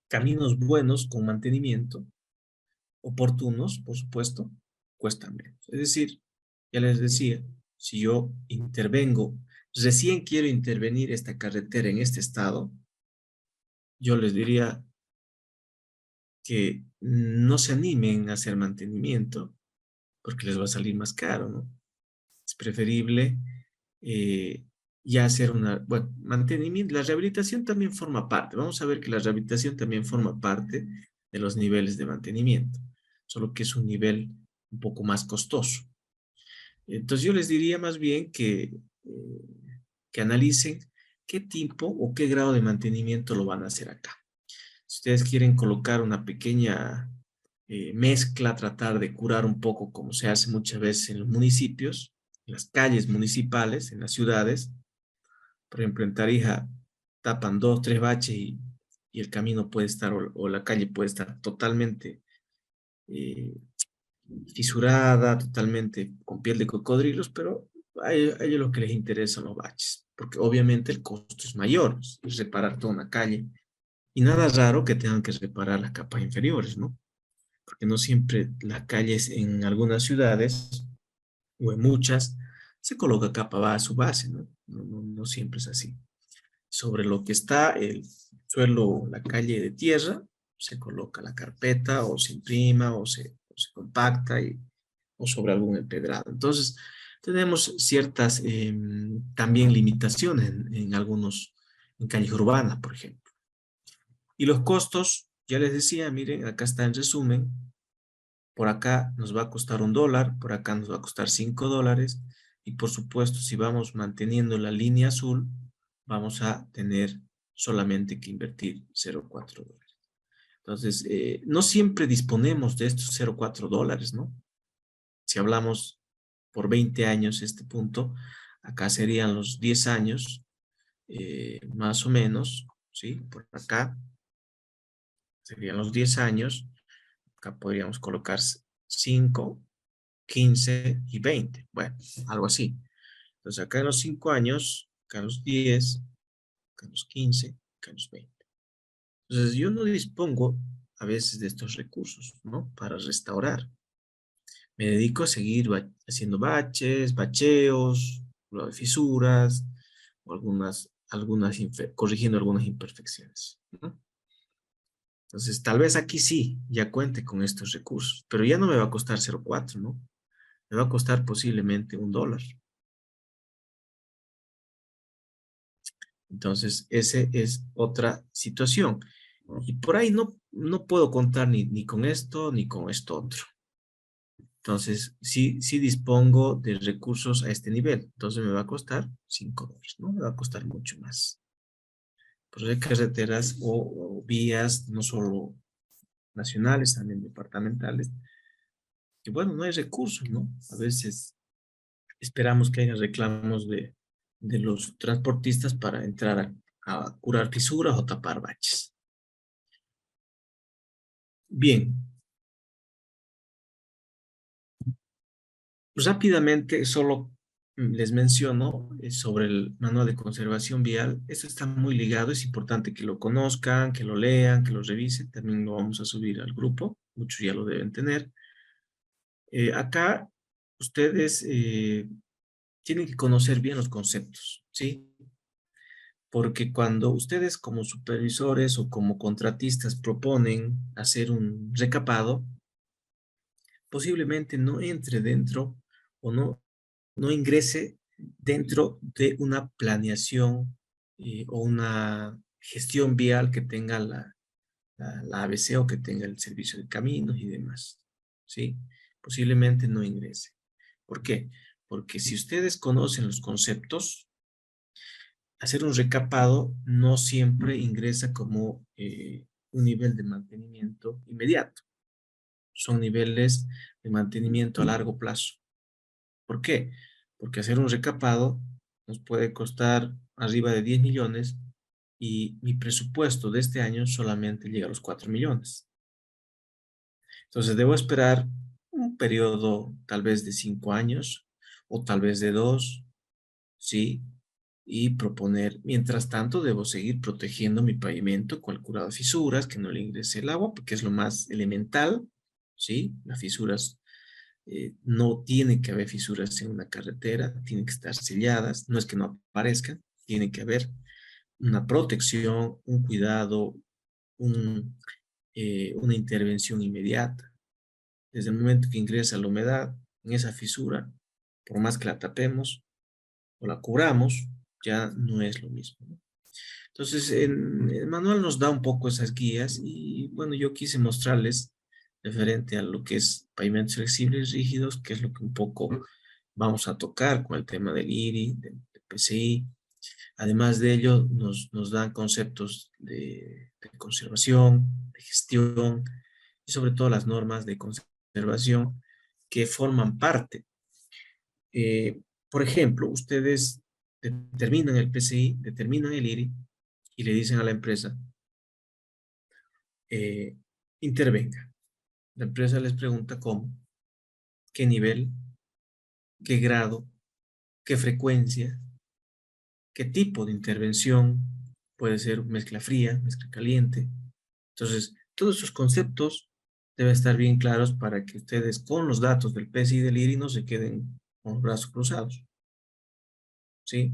caminos buenos con mantenimiento, oportunos, por supuesto, cuestan menos. Es decir, ya les decía, si yo intervengo, recién quiero intervenir esta carretera en este estado, yo les diría que no se animen a hacer mantenimiento porque les va a salir más caro, ¿no? Es preferible eh, ya hacer bueno, mantenimiento. La rehabilitación también forma parte. Vamos a ver que la rehabilitación también forma parte de los niveles de mantenimiento, solo que es un nivel un poco más costoso. Entonces yo les diría más bien que analicen qué tipo o qué grado de mantenimiento lo van a hacer acá. Si ustedes quieren colocar una pequeña mezcla, tratar de curar un poco como se hace muchas veces en los municipios, en las calles municipales, en las ciudades. Por ejemplo, en Tarija tapan 2, 3 baches y el camino puede estar o la calle puede estar totalmente eh, fisurada, totalmente con piel de cocodrilos, pero a ellos lo que les interesan los baches, porque obviamente el costo es mayor, es reparar toda una calle. Y nada raro que tengan que reparar las capas inferiores, ¿no? Porque no siempre las calles en algunas ciudades, o en muchas, se coloca capa a su base, ¿no? No siempre es así. Sobre lo que está el suelo, la calle de tierra, se coloca la carpeta o se imprima o se compacta o sobre algún empedrado. Entonces, tenemos ciertas también limitaciones en algunos, en calles urbanas, por ejemplo. Y los costos, ya les decía, miren, acá está en resumen, por acá nos va a costar $1, por acá nos va a costar $5, y por supuesto, si vamos manteniendo la línea azul, vamos a tener solamente que invertir $0,4. Entonces, no siempre disponemos de estos $0,4, ¿no? Si hablamos por 20 años este punto, acá serían los 10 años, más o menos, ¿sí? Por acá serían los 10 años. Acá podríamos colocar 5, 15 y 20. Bueno, algo así. Entonces, acá en los 5 años, acá en los 10, acá en los 15, acá en los 20. Entonces, yo no dispongo a veces de estos recursos, ¿no? Para restaurar. Me dedico a seguir haciendo baches, bacheos, lo de fisuras, o corrigiendo algunas imperfecciones, ¿no? Entonces, tal vez aquí sí, ya cuente con estos recursos, pero ya no me va a costar 0,4, ¿no? Me va a costar posiblemente $1. Entonces, esa es otra situación. Y por ahí no puedo contar ni con esto ni con esto otro. Entonces, sí dispongo de recursos a este nivel. Entonces, me va a costar $5, ¿no? Me va a costar mucho más. Pero hay carreteras o vías, no solo nacionales, también departamentales, que bueno, no hay recursos, ¿no? A veces esperamos que haya reclamos de los transportistas para entrar a curar fisuras o tapar baches. Bien, rápidamente solo les menciono sobre el manual de conservación vial. Esto está muy ligado, es importante que lo conozcan, que lo lean, que lo revisen. También lo vamos a subir al grupo, muchos ya lo deben tener. Acá ustedes tienen que conocer bien los conceptos, ¿sí? Porque cuando ustedes como supervisores o como contratistas proponen hacer un recapado, posiblemente no entre dentro o no ingrese dentro de una planeación o una gestión vial que tenga la ABC o que tenga el servicio de caminos y demás, ¿sí? Posiblemente no ingrese. ¿Por qué? Porque si ustedes conocen los conceptos, hacer un recapado no siempre ingresa como un nivel de mantenimiento inmediato. Son niveles de mantenimiento a largo plazo. ¿Por qué? Porque hacer un recapado nos puede costar arriba de 10 millones y mi presupuesto de este año solamente llega a los 4 millones. Entonces debo esperar un periodo tal vez de 5 años o tal vez de 2, ¿sí? Y proponer, mientras tanto, debo seguir protegiendo mi pavimento con el curado de fisuras, que no le ingrese el agua, porque es lo más elemental, ¿sí? Las fisuras, no tiene que haber fisuras en una carretera, tienen que estar selladas, no es que no aparezcan, tiene que haber una protección, un cuidado, una intervención inmediata. Desde el momento que ingresa la humedad en esa fisura, por más que la tapemos o la cubramos, ya no es lo mismo, ¿no? Entonces, el manual nos da un poco esas guías y bueno, yo quise mostrarles referente a lo que es pavimentos flexibles rígidos, que es lo que un poco vamos a tocar con el tema del IRI, del PCI. Además de ello, nos dan conceptos de conservación, de gestión y sobre todo las normas de conservación que forman parte. Por ejemplo, ustedes determinan el PCI, determinan el IRI y le dicen a la empresa, eh, intervenga. La empresa les pregunta cómo, qué nivel, qué grado, qué frecuencia, qué tipo de intervención, puede ser mezcla fría, mezcla caliente. Entonces, todos esos conceptos deben estar bien claros para que ustedes con los datos del PCI y del IRI no se queden con los brazos cruzados, ¿sí?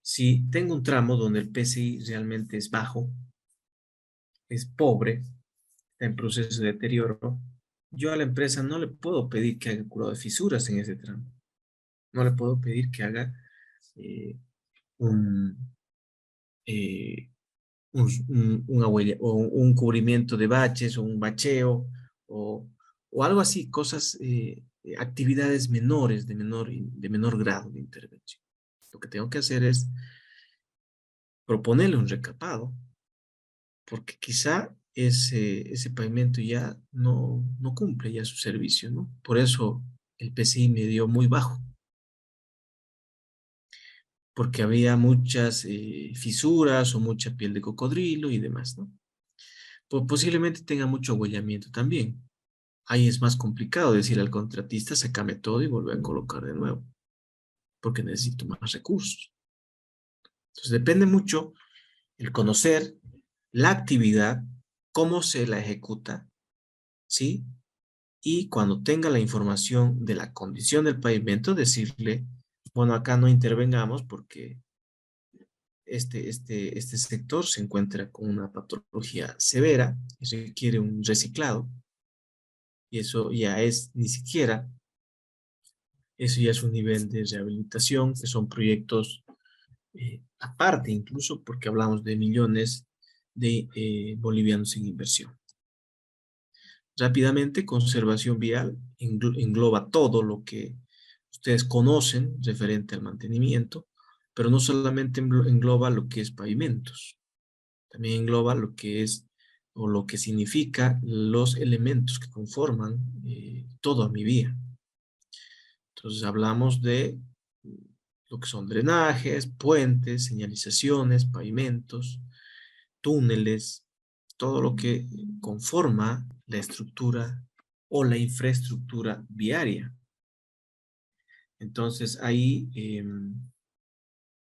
Si tengo un tramo donde el PCI realmente es bajo, es pobre, está en proceso de deterioro, yo a la empresa no le puedo pedir que haga curado de fisuras en ese tramo. No le puedo pedir que haga eh, un, eh, una huella o un cubrimiento de baches o un bacheo o algo así, cosas, actividades menores de menor grado de intervención. Lo que tengo que hacer es proponerle un recapado, porque quizá ese pavimento ya no cumple ya su servicio, ¿no? Por eso el PCI me dio muy bajo, porque había muchas fisuras o mucha piel de cocodrilo y demás, ¿no? Posiblemente tenga mucho abollamiento también. Ahí es más complicado decir al contratista, sácame todo y vuelve a colocar de nuevo, porque necesito más recursos. Entonces depende mucho el conocer la actividad, cómo se la ejecuta, ¿sí? Y cuando tenga la información de la condición del pavimento, decirle, bueno, acá no intervengamos porque este sector se encuentra con una patología severa y requiere un reciclado. Y eso ya es ni siquiera, eso ya es un nivel de rehabilitación, que son proyectos aparte, incluso porque hablamos de millones de bolivianos en inversión. Rápidamente, conservación vial engloba todo lo que ustedes conocen referente al mantenimiento, pero no solamente engloba lo que es pavimentos, también engloba lo que es o lo que significa los elementos que conforman toda mi vía. Entonces hablamos de lo que son drenajes, puentes, señalizaciones, pavimentos, túneles, todo lo que conforma la estructura o la infraestructura viaria. Entonces ahí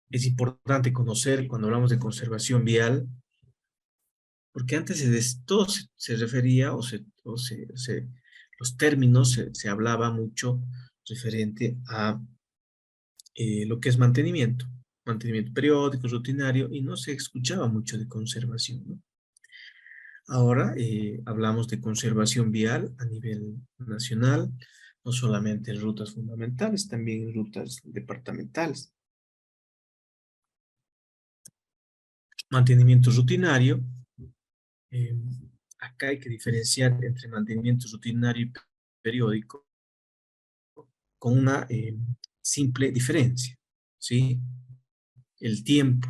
es importante conocer cuando hablamos de conservación vial, porque antes todo se refería los términos se hablaba mucho referente a lo que es mantenimiento periódico, rutinario, y no se escuchaba mucho de conservación, ¿no? Ahora hablamos de conservación vial a nivel nacional, no solamente en rutas fundamentales, también en rutas departamentales. Mantenimiento rutinario. eh, Acá hay que diferenciar entre mantenimiento rutinario y periódico con una simple diferencia, ¿sí? El tiempo,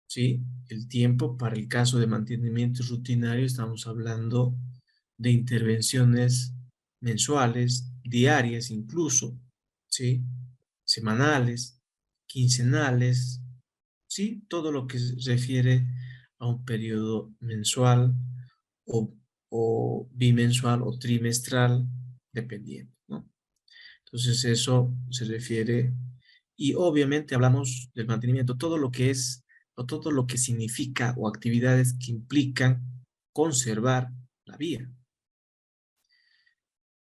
¿sí? El tiempo para el caso de mantenimiento rutinario estamos hablando de intervenciones mensuales, diarias incluso, ¿sí? Semanales, quincenales, ¿sí? Todo lo que se refiere a un periodo mensual o, o bimensual o trimestral, dependiendo, ¿no? Entonces eso se refiere, y obviamente hablamos del mantenimiento, todo lo que es, o todo lo que significa, o actividades que implican conservar la vía.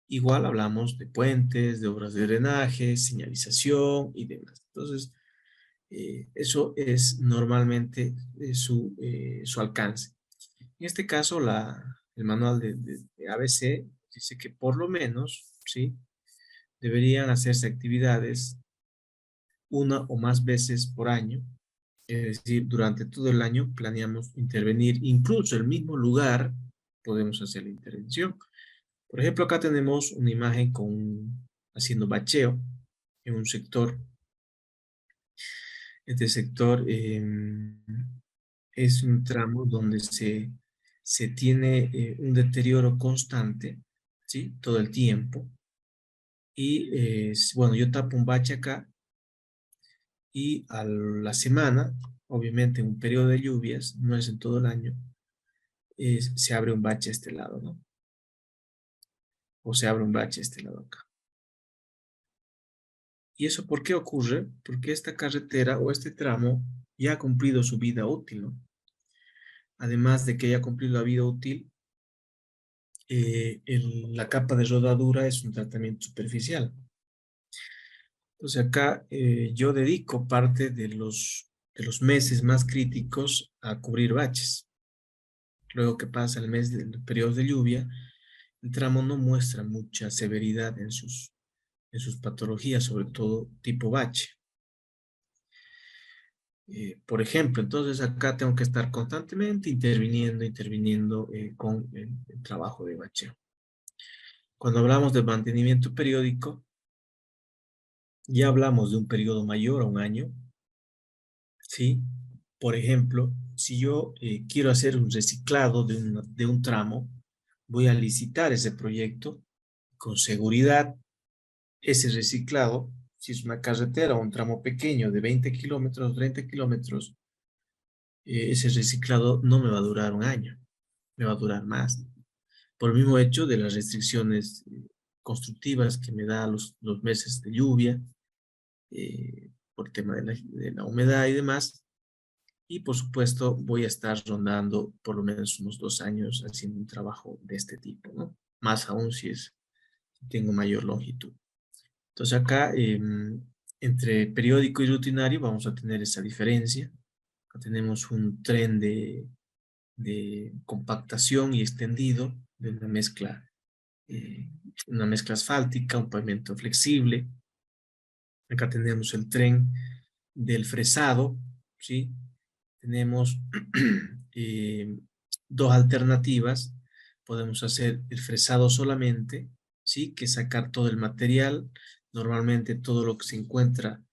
Igual hablamos de puentes, de obras de drenaje, señalización y demás. Entonces, eso es normalmente su alcance. En este caso, el manual de ABC dice que por lo menos, ¿sí? Deberían hacerse actividades una o más veces por año. Es decir, durante todo el año planeamos intervenir, incluso el mismo lugar podemos hacer la intervención. Por ejemplo, acá tenemos una imagen haciendo bacheo en un sector. Este sector es un tramo donde se tiene un deterioro constante, ¿sí? Todo el tiempo. Y bueno, yo tapo un bache acá y a la semana, obviamente en un periodo de lluvias, no es en todo el año, se abre un bache a este lado, ¿no? O se abre un bache a este lado acá. ¿Y eso por qué ocurre? Porque esta carretera o este tramo ya ha cumplido su vida útil, ¿no? Además de que ya ha cumplido la vida útil, la capa de rodadura es un tratamiento superficial. Entonces acá yo dedico parte de los meses más críticos a cubrir baches. Luego que pasa el mes del periodo de lluvia, el tramo no muestra mucha severidad en sus patologías, sobre todo tipo bache. Por ejemplo, entonces acá tengo que estar constantemente interviniendo con el trabajo de bacheo. Cuando hablamos de mantenimiento periódico, ya hablamos de un periodo mayor a un año, ¿sí? Por ejemplo, si yo quiero hacer un reciclado de un tramo, voy a licitar ese proyecto con seguridad. Ese reciclado, si es una carretera o un tramo pequeño de 20 kilómetros, 30 kilómetros, ese reciclado no me va a durar un año, me va a durar más. Por el mismo hecho de las restricciones constructivas que me da los meses de lluvia, por el tema de la humedad y demás. Y por supuesto voy a estar rondando por lo menos unos 2 años haciendo un trabajo de este tipo, ¿no? Más aún si tengo mayor longitud. Entonces acá, entre periódico y rutinario, vamos a tener esa diferencia. Acá tenemos un tren de compactación y extendido de una mezcla asfáltica, un pavimento flexible. Acá tenemos el tren del fresado, ¿sí? Tenemos dos alternativas. Podemos hacer el fresado solamente, ¿sí? Que sacar todo el material, normalmente todo lo que se encuentra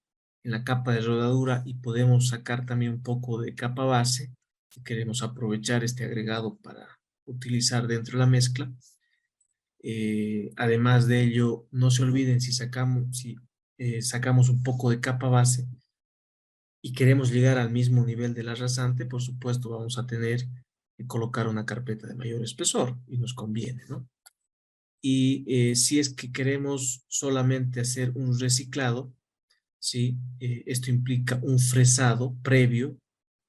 en la capa de rodadura, y podemos sacar también un poco de capa base, si queremos aprovechar este agregado para utilizar dentro de la mezcla. Además de ello, no se olviden, si sacamos un poco de capa base y queremos llegar al mismo nivel de la rasante, por supuesto vamos a tener que colocar una carpeta de mayor espesor y nos conviene, ¿no? Y si es que queremos solamente hacer un reciclado, ¿sí? Esto implica un fresado previo,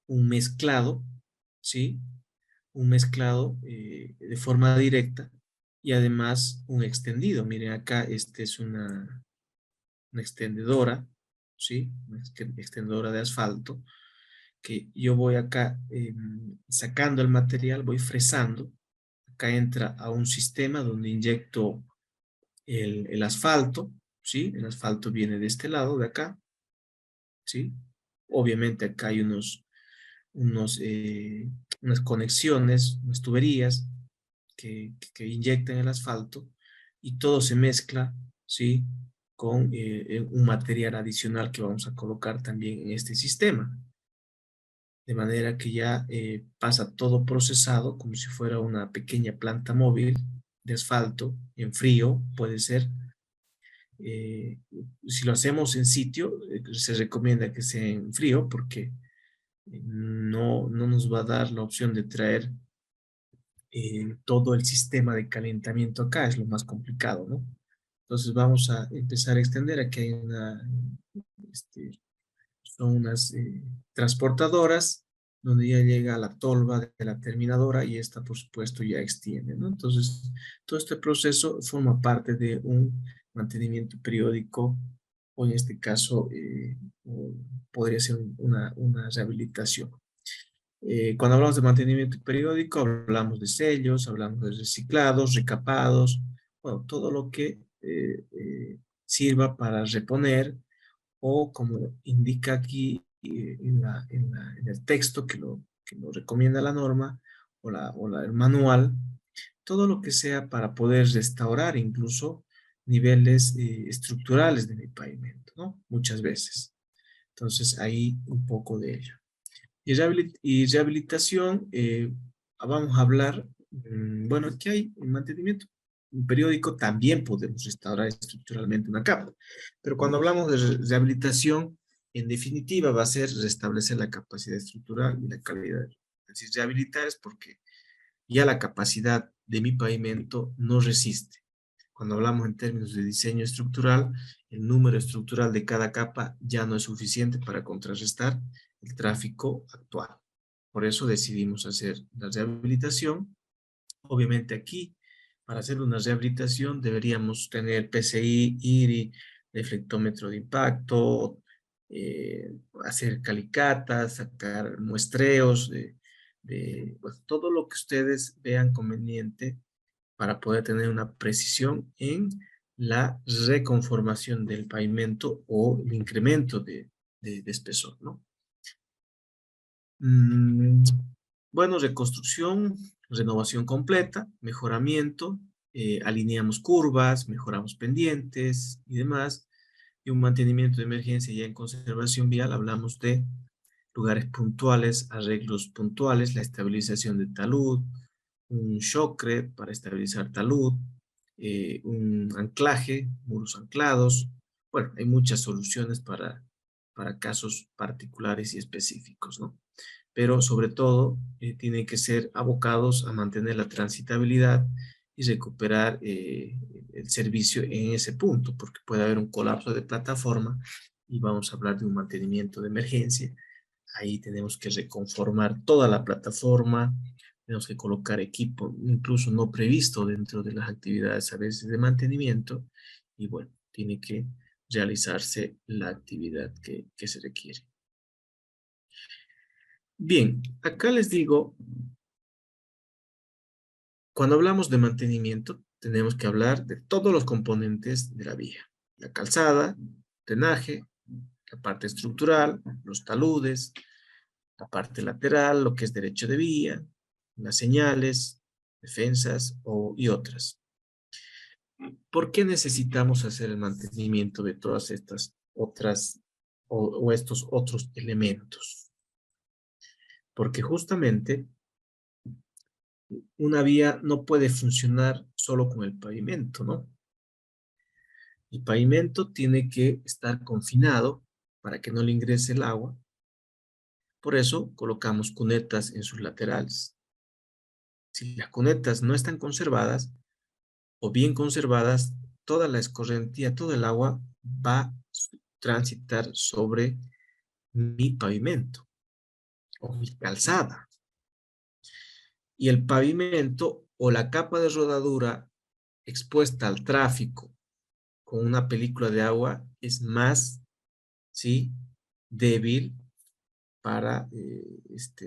un mezclado, ¿sí? Un mezclado de forma directa y además un extendido. Miren acá, este es una extendedora, ¿sí? Una extendedora de asfalto, que yo voy acá sacando el material, voy fresando. Acá entra a un sistema donde inyecto el asfalto, ¿sí? El asfalto viene de este lado, de acá, ¿sí? Obviamente acá hay unas conexiones, unas tuberías que inyectan el asfalto y todo se mezcla, ¿sí? Con un material adicional que vamos a colocar también en este sistema. De manera que ya pasa todo procesado como si fuera una pequeña planta móvil de asfalto, en frío puede ser, Si lo hacemos en sitio, se recomienda que sea en frío porque no nos va a dar la opción de traer todo el sistema de calentamiento acá, es lo más complicado, ¿no? Entonces vamos a empezar a extender. Aquí hay este, son unas transportadoras donde ya llega a la tolva de la terminadora y esta, por supuesto, ya extiende, ¿no? Entonces, todo este proceso forma parte de un mantenimiento periódico o en este caso podría ser una rehabilitación. Cuando hablamos de mantenimiento periódico, hablamos de sellos, hablamos de reciclados, recapados, bueno, todo lo que sirva para reponer o como indica aquí en el texto que lo recomienda la norma el manual, todo lo que sea para poder restaurar incluso niveles estructurales de mi pavimento, ¿no? Muchas veces. Entonces, ahí un poco de ello. Y rehabilitación, vamos a hablar, bueno, aquí hay un mantenimiento periódico, también podemos restaurar estructuralmente una capa, pero cuando hablamos de rehabilitación, en definitiva va a ser restablecer la capacidad estructural y la calidad. Es decir, rehabilitar es porque ya la capacidad de mi pavimento no resiste. Cuando hablamos en términos de diseño estructural, el número estructural de cada capa ya no es suficiente para contrarrestar el tráfico actual. Por eso decidimos hacer la rehabilitación. Obviamente aquí, para hacer una rehabilitación, deberíamos tener PCI, IRI, deflectómetro de impacto, hacer calicatas, sacar muestreos, pues, todo lo que ustedes vean conveniente para poder tener una precisión en la reconformación del pavimento o el incremento de espesor, ¿no? Bueno, reconstrucción, renovación completa, mejoramiento, alineamos curvas, mejoramos pendientes y demás, y un mantenimiento de emergencia ya en conservación vial, hablamos de lugares puntuales, arreglos puntuales, la estabilización de talud, un shockrete para estabilizar talud, un anclaje, muros anclados. Bueno, hay muchas soluciones para casos particulares y específicos, ¿no? Pero sobre todo tienen que ser abocados a mantener la transitabilidad y recuperar el servicio en ese punto, porque puede haber un colapso de plataforma y vamos a hablar de un mantenimiento de emergencia. Ahí tenemos que reconformar toda la plataforma, tenemos que colocar equipo incluso no previsto dentro de las actividades a veces de mantenimiento y bueno, tiene que realizarse la actividad que se requiere. Bien, acá les digo, cuando hablamos de mantenimiento, tenemos que hablar de todos los componentes de la vía. La calzada, drenaje, la parte estructural, los taludes, la parte lateral, lo que es derecho de vía, las señales, defensas y otras. ¿Por qué necesitamos hacer el mantenimiento de todas estas otras o estos otros elementos? Porque justamente una vía no puede funcionar solo con el pavimento, ¿no? El pavimento tiene que estar confinado para que no le ingrese el agua. Por eso colocamos cunetas en sus laterales. Si las cunetas no están conservadas o bien conservadas, toda la escorrentía, todo el agua va a transitar sobre mi pavimento o mi calzada. Y el pavimento o la capa de rodadura expuesta al tráfico con una película de agua es más, ¿sí?, débil para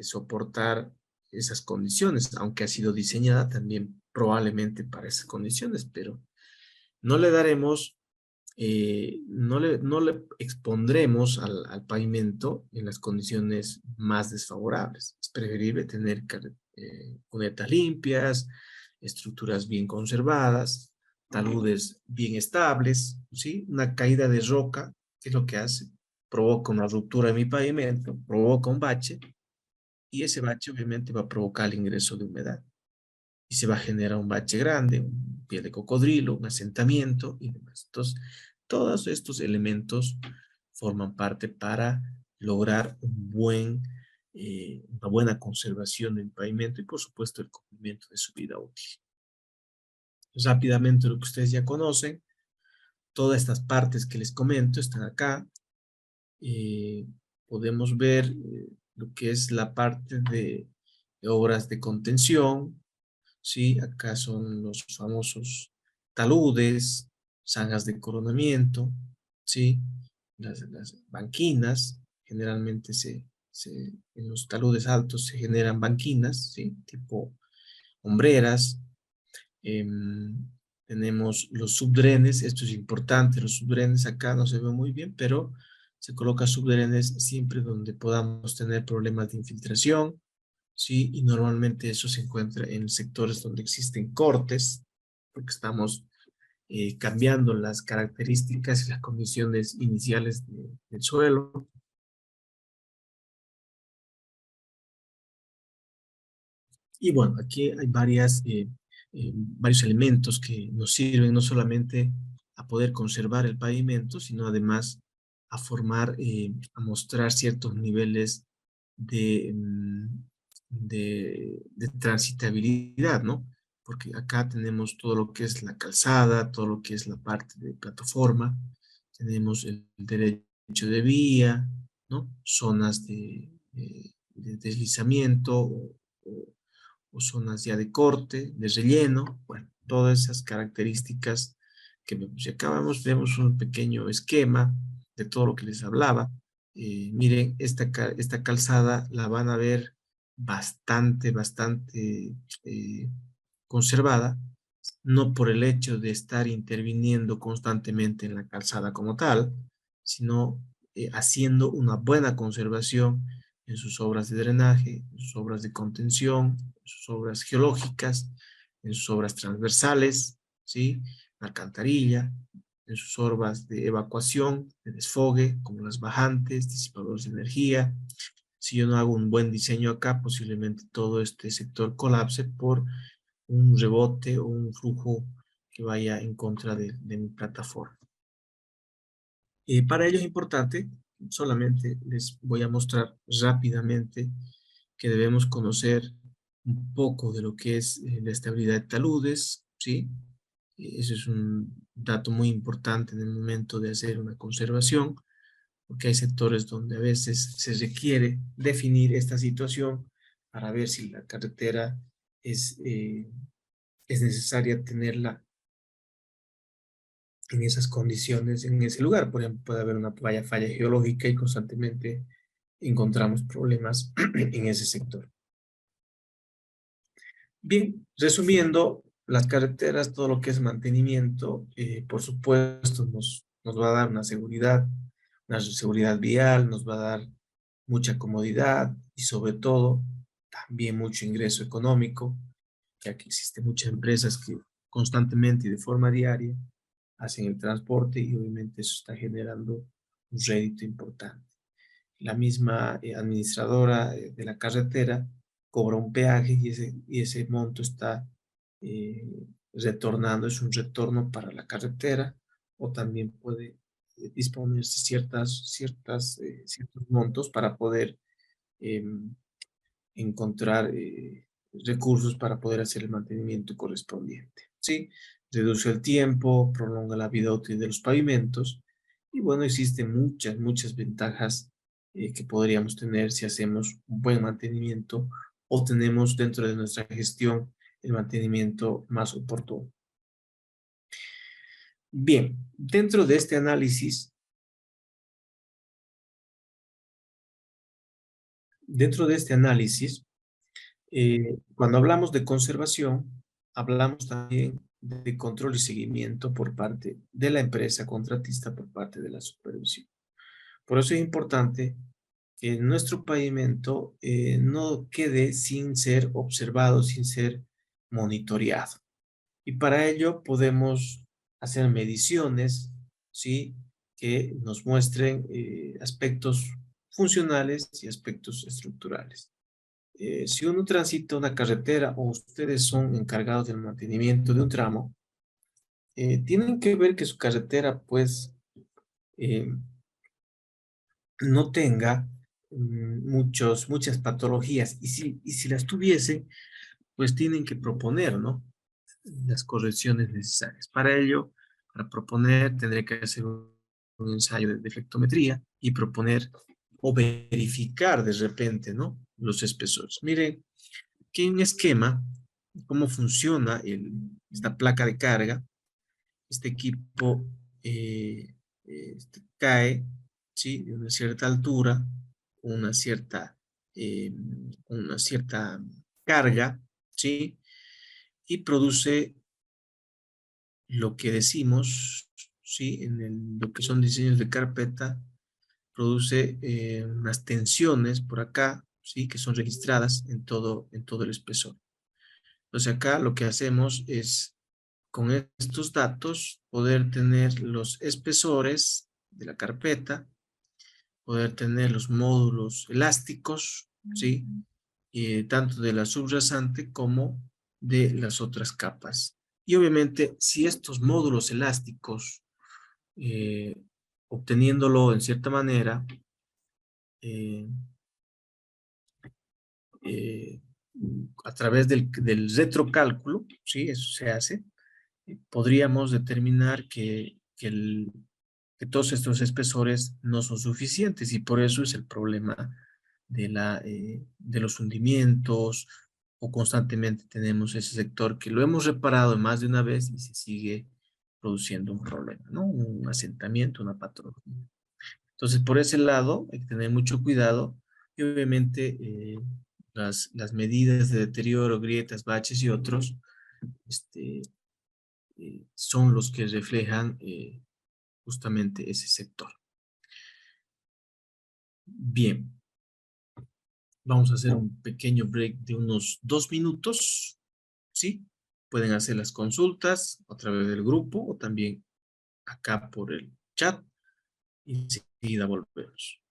soportar esas condiciones, aunque ha sido diseñada también probablemente para esas condiciones, pero no le daremos, no le expondremos al pavimento en las condiciones más desfavorables. Es preferible tener cunetas limpias, estructuras bien conservadas, taludes bien estables, ¿sí? Una caída de roca, ¿qué es lo que hace? Provoca una ruptura de mi pavimento, provoca un bache, y ese bache obviamente va a provocar el ingreso de humedad. Y se va a generar un bache grande, un pie de cocodrilo, un asentamiento y demás. Entonces, Todos estos elementos forman parte para lograr una buena conservación del pavimento y, por supuesto, el cumplimiento de su vida útil. Rápidamente, lo que ustedes ya conocen, todas estas partes que les comento están acá. Podemos ver lo que es la parte de obras de contención, ¿sí? Acá son los famosos taludes, zanjas de coronamiento, ¿sí? Las banquinas, generalmente en los taludes altos se generan banquinas, ¿sí? Tipo hombreras. Tenemos los subdrenes, esto es importante, los subdrenes acá no se ve muy bien, pero se coloca subdrenes siempre donde podamos tener problemas de infiltración, ¿sí? Y normalmente eso se encuentra en sectores donde existen cortes, porque estamos cambiando las características y las condiciones iniciales del suelo. Y bueno, aquí hay varios elementos que nos sirven no solamente a poder conservar el pavimento, sino además a a mostrar ciertos niveles de transitabilidad, ¿no? Porque acá tenemos todo lo que es la calzada, todo lo que es la parte de plataforma, tenemos el derecho de vía, ¿no? Zonas de deslizamiento o zonas ya de corte, de relleno, bueno, todas esas características que si acabamos, vemos un pequeño esquema de todo lo que les hablaba. Miren, esta calzada la van a ver bastante conservada, no por el hecho de estar interviniendo constantemente en la calzada como tal, sino haciendo una buena conservación en sus obras de drenaje, en sus obras de contención, en sus obras geológicas, en sus obras transversales, ¿sí? La alcantarilla, en sus obras de evacuación, de desfogue, como las bajantes, disipadores de energía. Si yo no hago un buen diseño acá, posiblemente todo este sector colapse por un rebote o un flujo que vaya en contra de mi plataforma. Para ello es importante, solamente les voy a mostrar rápidamente que debemos conocer un poco de lo que es la estabilidad de taludes, ¿sí? Eso es un dato muy importante en el momento de hacer una conservación, porque hay sectores donde a veces se requiere definir esta situación para ver si la carretera es necesaria tenerla en esas condiciones, en ese lugar. Por ejemplo, puede haber una falla geológica y constantemente encontramos problemas en ese sector. Bien, resumiendo, las carreteras, todo lo que es mantenimiento, por supuesto, nos va a dar una seguridad vial, nos va a dar mucha comodidad y sobre todo también mucho ingreso económico, ya que existen muchas empresas que constantemente y de forma diaria hacen el transporte y obviamente eso está generando un rédito importante. La misma administradora de la carretera cobra un peaje y ese monto está eh, retornando, es un retorno para la carretera o también puede disponerse ciertos montos para poder em, encontrar recursos para poder hacer el mantenimiento correspondiente, ¿sí? Reduce el tiempo, prolonga la vida útil de los pavimentos y bueno, existen muchas ventajas que podríamos tener si hacemos un buen mantenimiento o tenemos dentro de nuestra gestión el mantenimiento más oportuno. Bien, dentro de este análisis, cuando hablamos de conservación, hablamos también de control y seguimiento por parte de la empresa contratista, por parte de la supervisión. Por eso es importante que nuestro pavimento no quede sin ser observado, sin ser monitoreado. Y para ello podemos hacer mediciones, ¿sí? Que nos muestren aspectos funcionales y aspectos estructurales. Si uno transita una carretera o ustedes son encargados del mantenimiento de un tramo, tienen que ver que su carretera pues eh, no tenga muchas patologías. Y si las tuviese, pues tienen que proponer, ¿no? Las correcciones necesarias. Para ello, para proponer, tendré que hacer un ensayo de deflectometría y proponer o verificar de repente, ¿no? Los espesores. Miren, que un esquema, cómo funciona esta placa de carga. Este equipo cae, ¿sí? De una cierta altura, eh, una cierta carga, ¿sí? Y produce lo que decimos, ¿sí? Lo que son diseños de carpeta, produce unas tensiones por acá, ¿sí? Que son registradas en todo el espesor. Entonces acá lo que hacemos es, con estos datos, poder tener los espesores de la carpeta, poder tener los módulos elásticos, ¿sí? Tanto de la subrasante como de las otras capas. Y obviamente, si estos módulos elásticos, eh, obteniéndolo en cierta manera, eh, eh, a través del retrocálculo, ¿sí? Eso se hace, podríamos determinar que todos estos espesores no son suficientes y por eso es el problema de los hundimientos o constantemente tenemos ese sector que lo hemos reparado más de una vez y se sigue produciendo un problema, ¿no? Un asentamiento, una patología. Entonces, por ese lado, hay que tener mucho cuidado y obviamente las medidas de deterioro, grietas, baches y otros, este, son los que reflejan justamente ese sector. Bien, vamos a hacer un pequeño break de unos 2 minutos, ¿sí? Pueden hacer las consultas a través del grupo o también acá por el chat y enseguida volvemos.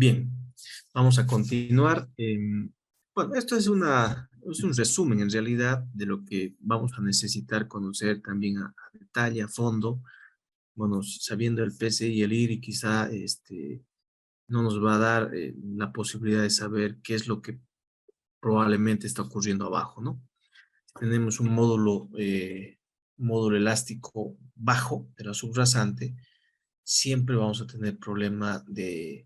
Bien, vamos a continuar. Bueno, esto es un resumen en realidad de lo que vamos a necesitar conocer también a detalle, a fondo. Bueno, sabiendo el PCI y el IRI, quizá no nos va a dar la posibilidad de saber qué es lo que probablemente está ocurriendo abajo, ¿no? Tenemos un módulo elástico bajo de la subrasante, siempre vamos a tener problema de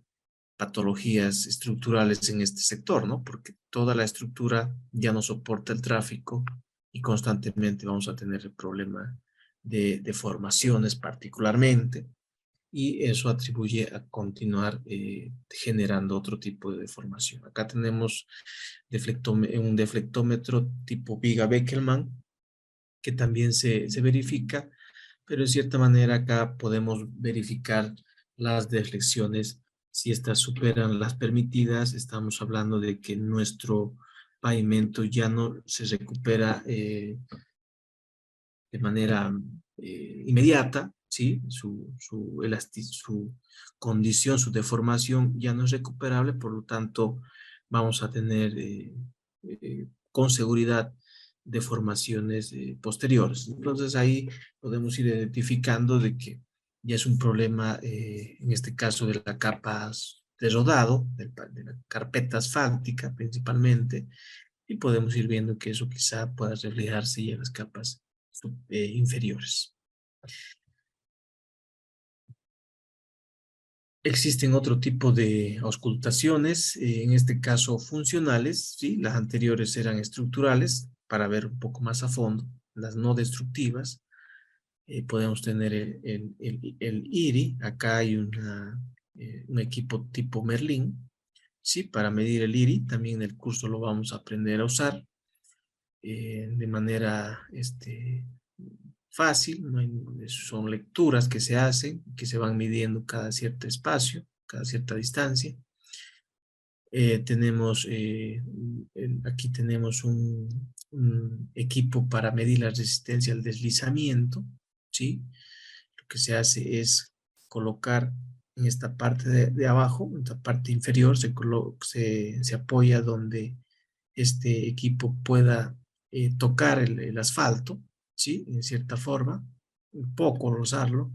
patologías estructurales en este sector, ¿no? Porque toda la estructura ya no soporta el tráfico y constantemente vamos a tener el problema de deformaciones particularmente, y eso atribuye a continuar generando otro tipo de deformación. Acá tenemos un deflectómetro tipo Viga-Beckelman, que también se verifica, pero de cierta manera acá podemos verificar las deflexiones. Si estas superan las permitidas, estamos hablando de que nuestro pavimento ya no se recupera de manera inmediata, ¿sí? Su condición, su deformación ya no es recuperable, por lo tanto vamos a tener con seguridad deformaciones posteriores. Entonces ahí podemos ir identificando de que ya es un problema, en este caso de la capa de rodado, de la carpeta asfáltica principalmente, y podemos ir viendo que eso quizá pueda reflejarse ya en las capas inferiores. Existen otro tipo de auscultaciones, en este caso funcionales, ¿sí? Las anteriores eran estructurales, para ver un poco más a fondo, las no destructivas. Podemos tener el IRI, acá hay un equipo tipo Merlin, ¿sí? Para medir el IRI, también en el curso lo vamos a aprender a usar de manera fácil, ¿no? Son lecturas que se hacen, que se van midiendo cada cierto espacio, cada cierta distancia. Aquí tenemos un equipo para medir la resistencia al deslizamiento, ¿sí? Lo que se hace es colocar en esta parte de abajo, en esta parte inferior, se apoya donde este equipo pueda tocar el asfalto, ¿sí? En cierta forma, un poco rozarlo,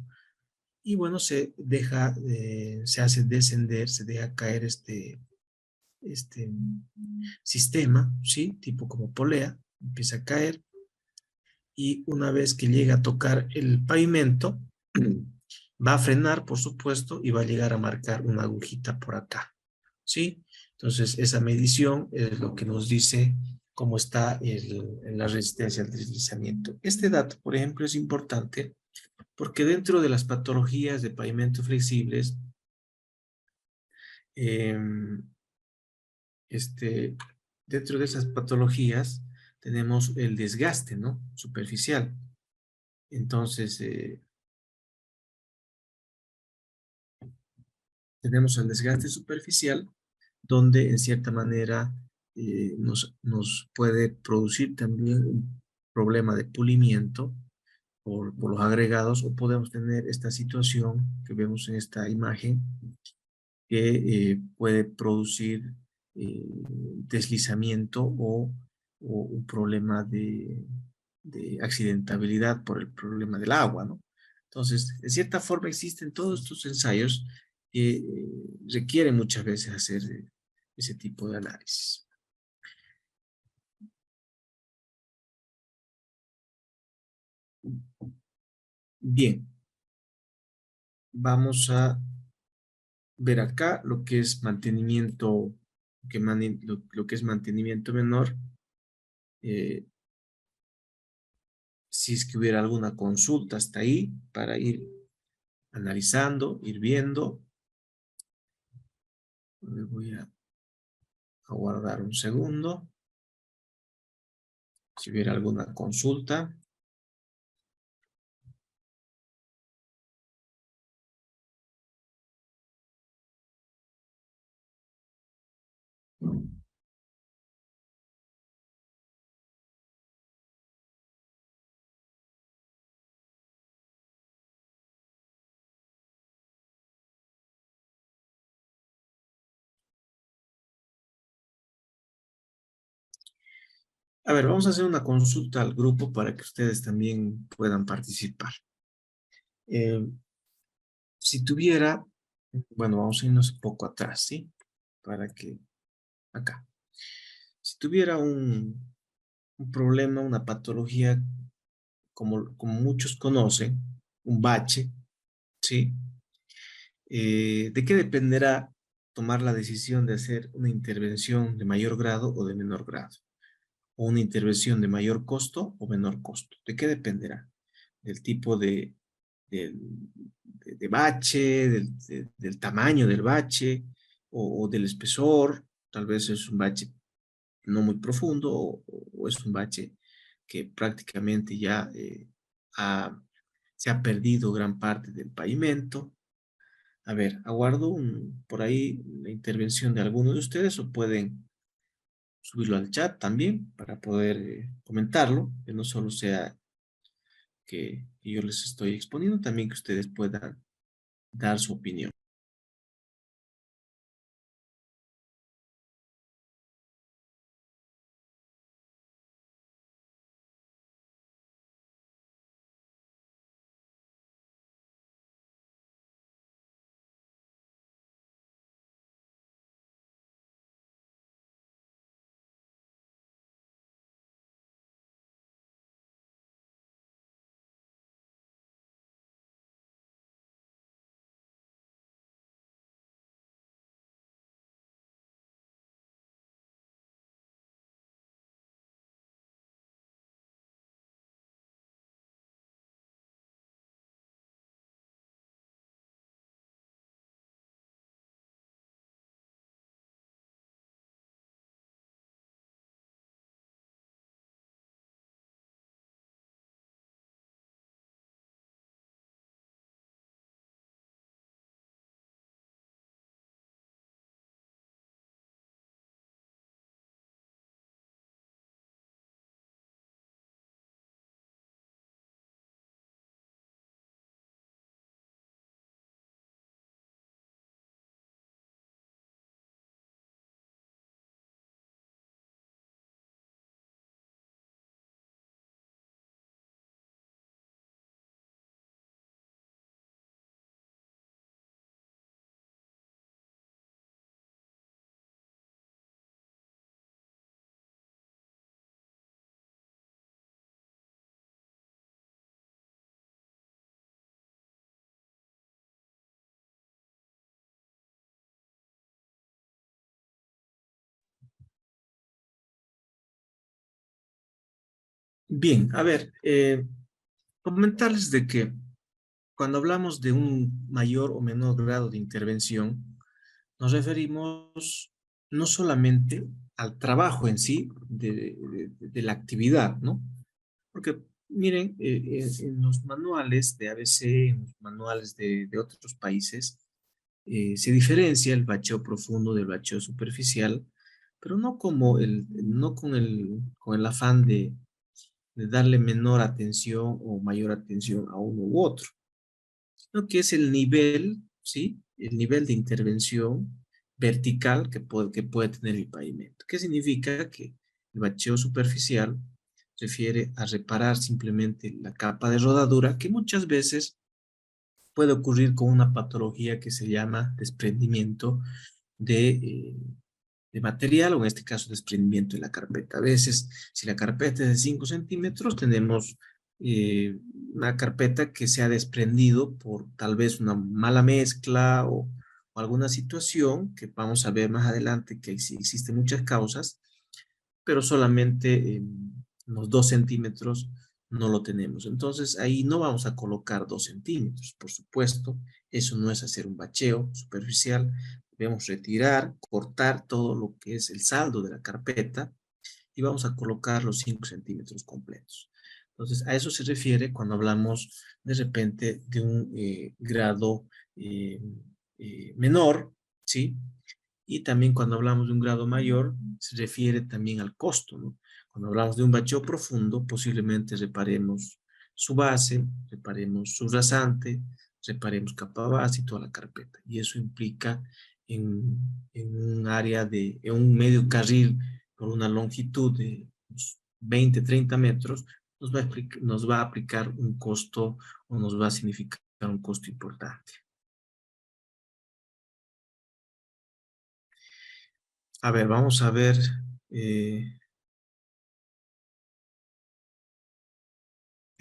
y bueno, se hace descender, se deja caer este sistema, ¿sí? Tipo como polea, empieza a caer, y una vez que llega a tocar el pavimento, va a frenar, por supuesto, y va a llegar a marcar una agujita por acá, ¿sí? Entonces, esa medición es lo que nos dice cómo está la resistencia al deslizamiento. Este dato, por ejemplo, es importante porque dentro de las patologías de pavimento flexibles, eh, este, dentro de esas patologías tenemos el desgaste, ¿no? Superficial. Entonces, tenemos el desgaste superficial, donde en cierta manera nos puede producir también un problema de pulimiento por los agregados, o podemos tener esta situación que vemos en esta imagen, que puede producir deslizamiento o un problema de accidentabilidad por el problema del agua, ¿no? Entonces, de cierta forma existen todos estos ensayos que requieren muchas veces hacer ese tipo de análisis. Bien, vamos a ver acá lo que es mantenimiento, lo que es mantenimiento menor. eh, si es que hubiera alguna consulta hasta ahí para ir analizando, ir viendo. Me voy a guardar un segundo. Si hubiera alguna consulta. A ver, vamos a hacer una consulta al grupo para que ustedes también puedan participar. Eh, si tuviera, bueno, vamos a irnos un poco atrás, ¿sí? Para que, acá. Si tuviera un problema, una patología, como muchos conocen, un bache, ¿sí? ¿De qué dependerá tomar la decisión de hacer una intervención de mayor grado o de menor grado? ¿O una intervención de mayor costo o menor costo? ¿De qué dependerá? ¿Del tipo del- de bache, del tamaño del bache o del espesor? Tal vez es un bache no muy profundo o es un bache que prácticamente ya se ha perdido gran parte del pavimento. A ver, aguardo por ahí la intervención de alguno de ustedes o pueden subirlo al chat también para poder comentarlo, que no solo sea que yo les estoy exponiendo, también que ustedes puedan dar su opinión. Bien, a ver, comentarles de que cuando hablamos de un mayor o menor grado de intervención, nos referimos no solamente al trabajo en sí de la actividad, ¿no? Porque miren, en los manuales de ABC, en los manuales de otros países, se diferencia el bacheo profundo del bacheo superficial, pero no como no con el afán de darle menor atención o mayor atención a uno u otro, sino que es el nivel, ¿sí? El nivel de intervención vertical que puede tener el pavimento. ¿Qué significa? Que el bacheo superficial refiere a reparar simplemente la capa de rodadura que muchas veces puede ocurrir con una patología que se llama desprendimiento de material, o en este caso desprendimiento de la carpeta. A veces, si la carpeta es de 5 centímetros, tenemos una carpeta que se ha desprendido por tal vez una mala mezcla o alguna situación que vamos a ver más adelante que sí existen muchas causas, pero solamente los 2 centímetros no lo tenemos. Entonces ahí no vamos a colocar 2 centímetros, por supuesto. Eso no es hacer un bacheo superficial. Debemos retirar, cortar todo lo que es el saldo de la carpeta y vamos a colocar los 5 centímetros completos. Entonces, a eso se refiere cuando hablamos de repente de un grado eh, menor, ¿sí? Y también cuando hablamos de un grado mayor, se refiere también al costo, ¿no? Cuando hablamos de un bacheo profundo, posiblemente reparemos su base, reparemos su rasante, reparemos capa base y toda la carpeta. Y eso implica en un área en un medio carril por una longitud de 20, 30 metros, nos va a aplicar un costo o nos va a significar un costo importante. A ver, vamos a ver qué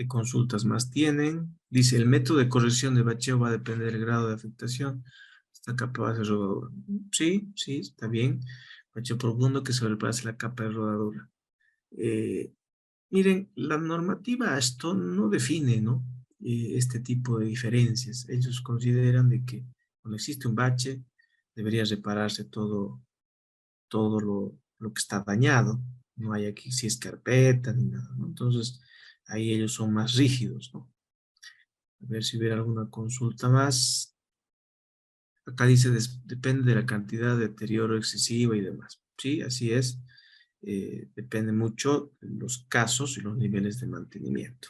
consultas más tienen. Dice, el método de corrección de bacheo va a depender del grado de afectación. Esta capa de rodadura. Sí, sí, está bien. Bacheo profundo que sobrepase la capa de rodadura. Miren, la normativa esto no define, ¿no? Este tipo de diferencias. Ellos consideran de que cuando existe un bache, debería repararse todo lo que está dañado. No hay aquí si es carpeta ni nada, ¿no? Entonces, ahí ellos son más rígidos, ¿no? A ver si hubiera alguna consulta más. Acá dice, depende de la cantidad de deterioro excesivo y demás. Sí, así es. Depende mucho de los casos y los niveles de mantenimiento.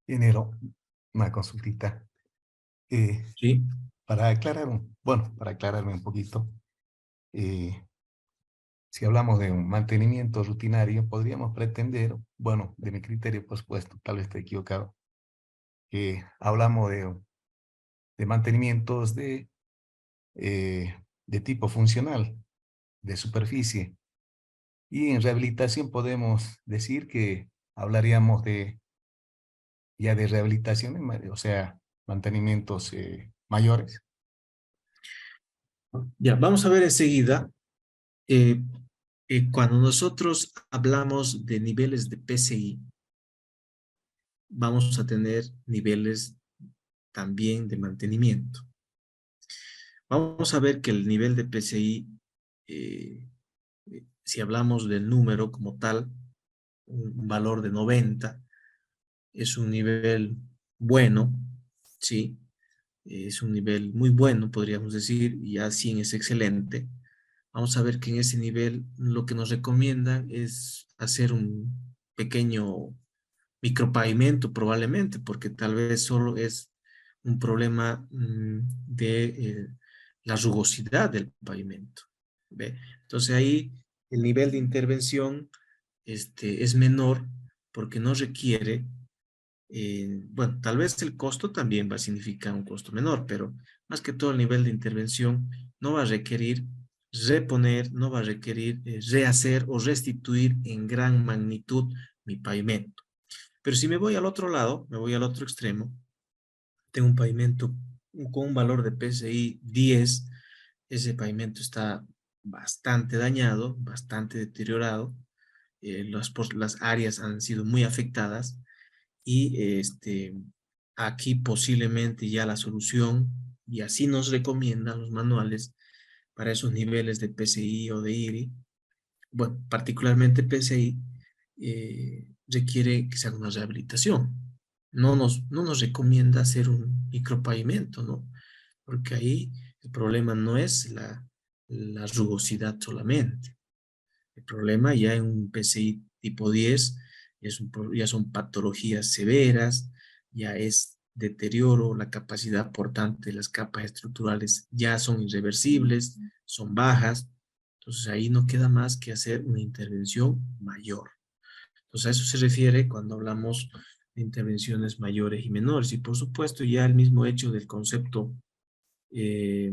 Ingeniero, una consultita. ¿Sí? Para aclarar, bueno, para aclararme un poquito, si hablamos de un mantenimiento rutinario, podríamos pretender, bueno, de mi criterio, por supuesto, tal vez esté equivocado, que hablamos de mantenimientos de tipo funcional, de superficie. Y en rehabilitación podemos decir que hablaríamos ya de rehabilitación, o sea, mantenimientos mayores. Ya, vamos a ver enseguida. eh, Cuando nosotros hablamos de niveles de PCI, vamos a tener niveles también de mantenimiento. Vamos a ver que el nivel de PCI, si hablamos del número como tal, un valor de 90, es un nivel bueno, ¿sí? Es un nivel muy bueno, podríamos decir, y ya 100 es excelente. Vamos a ver que en ese nivel lo que nos recomiendan es hacer un pequeño micropavimento probablemente, porque tal vez solo es un problema de la rugosidad del pavimento. ¿Ve? Entonces ahí el nivel de intervención es menor porque no requiere, bueno, tal vez el costo también va a significar un costo menor, pero más que todo el nivel de intervención no va a requerir reponer, no va a requerir rehacer o restituir en gran magnitud mi pavimento. Pero si me voy al otro lado, me voy al otro extremo, tengo un pavimento con un valor de PSI 10, ese pavimento está bastante dañado, bastante deteriorado, las áreas han sido muy afectadas y aquí posiblemente ya la solución, y así nos recomiendan los manuales para esos niveles de PSI o de IRI, bueno, particularmente PSI, requiere que se haga una rehabilitación. No nos recomienda hacer un micropavimento, ¿no? Porque ahí el problema no es la rugosidad solamente. El problema ya en un PCI tipo 10 ya son patologías severas, ya es deterioro, la capacidad portante de las capas estructurales ya son irreversibles, son bajas. Entonces ahí no queda más que hacer una intervención mayor. Entonces a eso se refiere cuando hablamos de intervenciones mayores y menores. Y por supuesto ya el mismo hecho del concepto eh,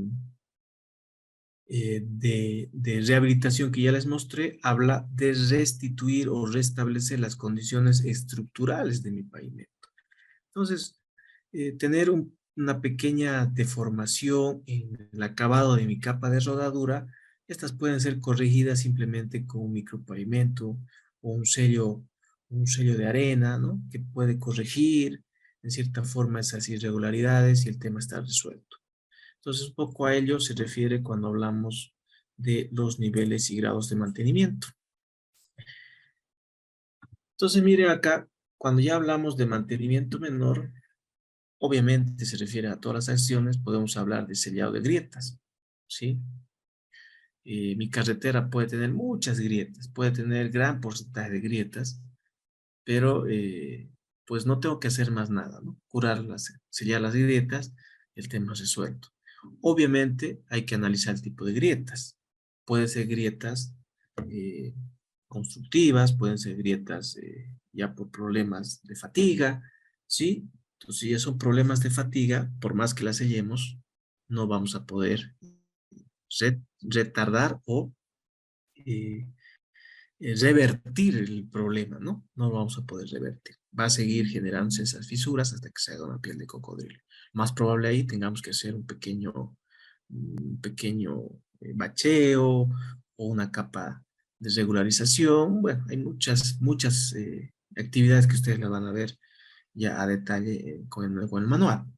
de rehabilitación que ya les mostré, habla de restituir o restablecer las condiciones estructurales de mi pavimento. Entonces, tener una pequeña deformación en el acabado de mi capa de rodadura, estas pueden ser corregidas simplemente con un micropavimento o un sello de arena, ¿no? Que puede corregir en cierta forma esas irregularidades y el tema está resuelto. Entonces, un poco a ello se refiere cuando hablamos de los niveles y grados de mantenimiento. Entonces, mire acá, cuando ya hablamos de mantenimiento menor, Obviamente se refiere a todas las acciones, podemos hablar de sellado de grietas, ¿sí? Mi carretera puede tener muchas grietas, puede tener gran porcentaje de grietas, pero pues no tengo que hacer más nada, ¿no? Curarlas, sellar las grietas, el tema resuelto. Obviamente hay que analizar el tipo de grietas. Pueden ser grietas eh, constructivas, pueden ser grietas ya por problemas de fatiga, ¿sí? Entonces, si ya son problemas de fatiga, por más que las sellemos, no vamos a poder retardar o eh, revertir el problema, ¿no? No lo vamos a poder revertir. Va a seguir generándose esas fisuras hasta que se haga una piel de cocodrilo. Más probable ahí tengamos que hacer un pequeño bacheo o una capa de regularización. Bueno, hay muchas actividades que ustedes la van a ver ya a detalle con el manual.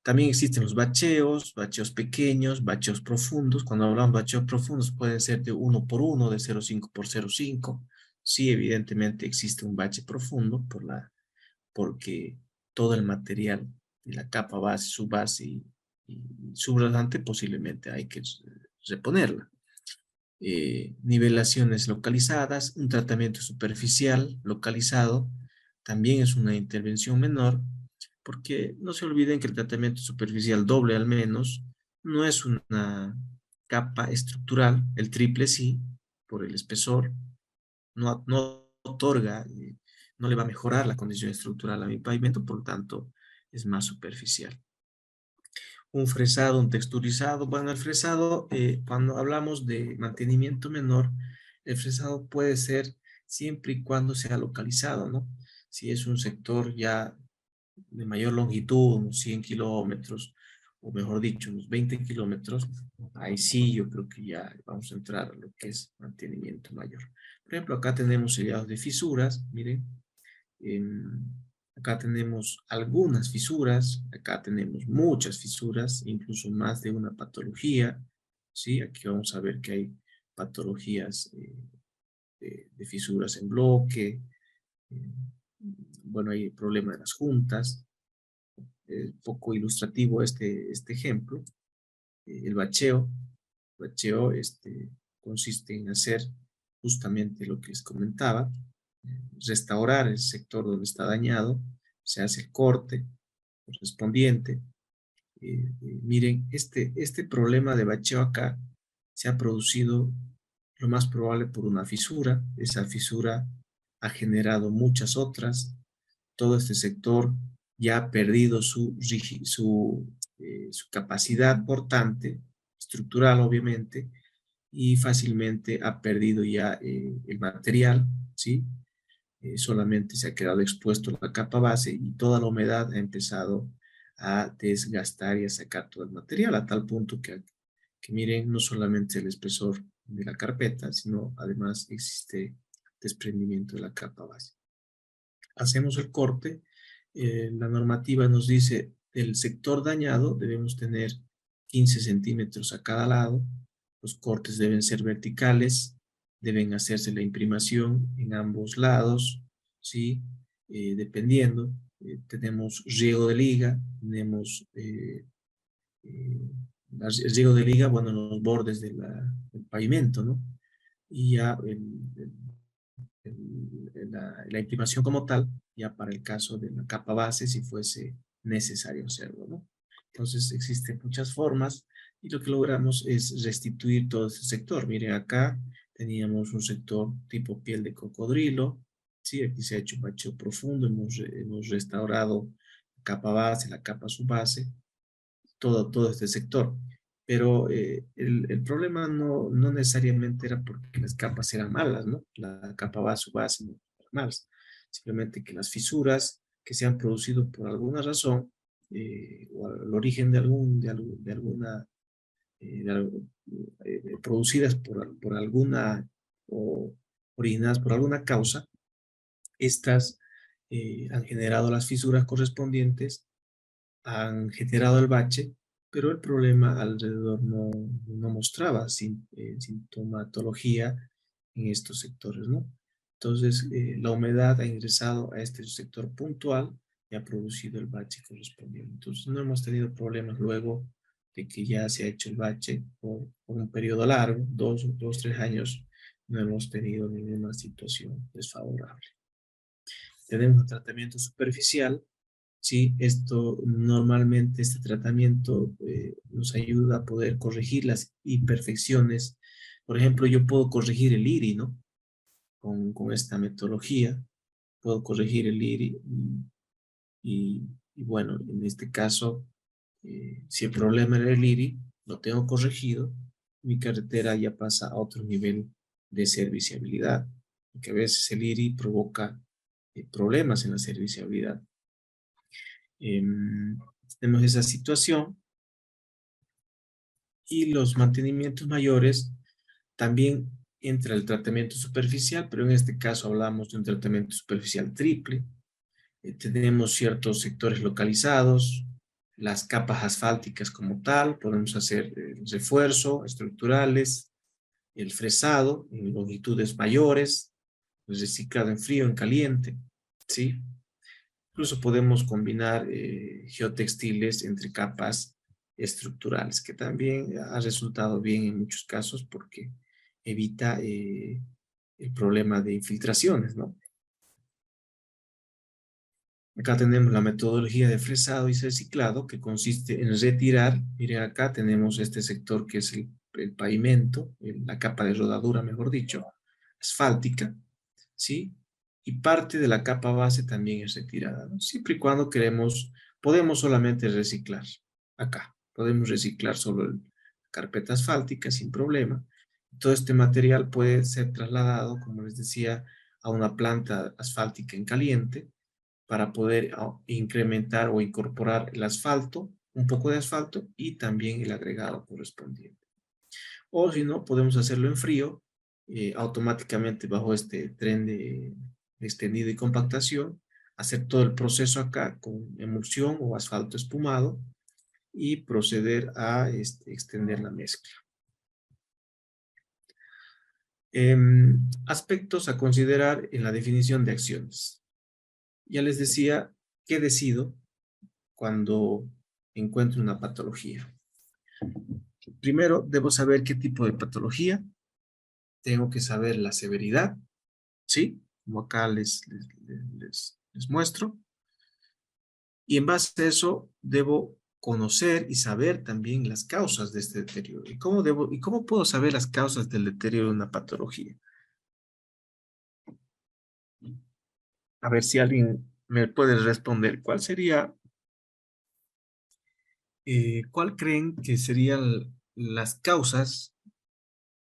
También existen los bacheos pequeños, bacheos profundos. Cuando hablamos de bacheos profundos pueden ser de 1 por 1, de 0,5 por 0,5. Sí, evidentemente existe un bache profundo porque todo el material de la capa base, subbase y subrayante posiblemente hay que reponerla. Nivelaciones localizadas, un tratamiento superficial localizado, también es una intervención menor, porque no se olviden que el tratamiento superficial doble al menos no es una capa estructural, el triple sí, por el espesor, no otorga, no le va a mejorar la condición estructural a mi pavimento, por lo tanto es más superficial. Un fresado, un texturizado. Bueno, el fresado, cuando hablamos de mantenimiento menor, el fresado puede ser siempre y cuando sea localizado, ¿no? Si es un sector ya de mayor longitud, unos 100 kilómetros, o mejor dicho, unos 20 kilómetros, ahí sí yo creo que ya vamos a entrar a lo que es mantenimiento mayor. Por ejemplo, acá tenemos sellados de fisuras, miren, acá tenemos algunas fisuras, acá tenemos muchas fisuras, incluso más de una patología, ¿sí? Aquí vamos a ver que hay patologías de fisuras en bloque, eh, bueno, hay problema de las juntas, poco ilustrativo este ejemplo. El bacheo consiste en hacer justamente lo que les comentaba, restaurar el sector donde está dañado, se hace el corte correspondiente. Miren, este problema de bacheo acá se ha producido lo más probable por una fisura. Esa fisura ha generado muchas otras. Todo este sector ya ha perdido su capacidad portante, estructural obviamente, y fácilmente ha perdido ya el material, ¿sí? Solamente se ha quedado expuesto la capa base y toda la humedad ha empezado a desgastar y a sacar todo el material, a tal punto que miren, no solamente el espesor de la carpeta, sino además existe desprendimiento de la capa base. Hacemos el corte, la normativa nos dice del sector dañado debemos tener 15 centímetros a cada lado, los cortes deben ser verticales, deben hacerse la imprimación en ambos lados, ¿sí? Dependiendo, tenemos riego de liga, tenemos el riego de liga, bueno, en los bordes del pavimento, ¿no? Y ya la imprimación como tal, ya para el caso de la capa base, si fuese necesario hacerlo, ¿no? Entonces existen muchas formas y lo que logramos es restituir todo ese sector. Miren, acá teníamos un sector tipo piel de cocodrilo, ¿sí? Aquí se ha hecho un bacheo profundo, hemos restaurado la capa base, la capa subbase, todo este sector. Pero el problema no necesariamente era porque las capas eran malas, ¿no? La capa base, su base no eran malas. Simplemente que las fisuras que se han producido por alguna razón, o al origen de alguna, producidas por alguna, o originadas por alguna causa, estas han generado las fisuras correspondientes, han generado el bache, pero el problema alrededor no mostraba sintomatología en estos sectores, ¿no? Entonces, la humedad ha ingresado a este sector puntual y ha producido el bache correspondiente. Entonces no hemos tenido problemas luego de que ya se ha hecho el bache por un periodo largo, 3 años, no hemos tenido ninguna situación desfavorable. Tenemos un tratamiento superficial. Sí, esto normalmente, este tratamiento nos ayuda a poder corregir las imperfecciones. Por ejemplo, yo puedo corregir el IRI, ¿no? Con esta metodología, puedo corregir el IRI y bueno, en este caso, si el problema era el IRI, lo tengo corregido, mi carretera ya pasa a otro nivel de serviciabilidad, porque a veces el IRI provoca problemas en la serviciabilidad. Tenemos esa situación y los mantenimientos mayores también entra el tratamiento superficial, pero en este caso hablamos de un tratamiento superficial triple. Tenemos ciertos sectores localizados, las capas asfálticas como tal, podemos hacer refuerzo, estructurales, el fresado en longitudes mayores, el reciclado en frío, en caliente, ¿sí? Incluso podemos combinar geotextiles entre capas estructurales, que también ha resultado bien en muchos casos porque evita el problema de infiltraciones, ¿no? Acá tenemos la metodología de fresado y reciclado que consiste en retirar, miren acá tenemos este sector que es el pavimento, la capa de rodadura, mejor dicho, asfáltica, ¿sí? Y parte de la capa base también es retirada, ¿no? Siempre y cuando queremos, podemos solamente reciclar acá, podemos reciclar solo la carpeta asfáltica sin problema. Todo este material puede ser trasladado, como les decía, a una planta asfáltica en caliente para poder incrementar o incorporar el asfalto, un poco de asfalto y también el agregado correspondiente. O si no, podemos hacerlo en frío, automáticamente bajo este tren de extendido y compactación, hacer todo el proceso acá con emulsión o asfalto espumado y proceder a extender la mezcla. Aspectos a considerar en la definición de acciones. Ya les decía qué decido cuando encuentro una patología. Primero, debo saber qué tipo de patología, tengo que saber la severidad, ¿sí? Como acá les muestro. Y en base a eso, debo conocer y saber también las causas de este deterioro. ¿Y cómo puedo saber las causas del deterioro de una patología? A ver si alguien me puede responder. ¿Cuál creen que serían las causas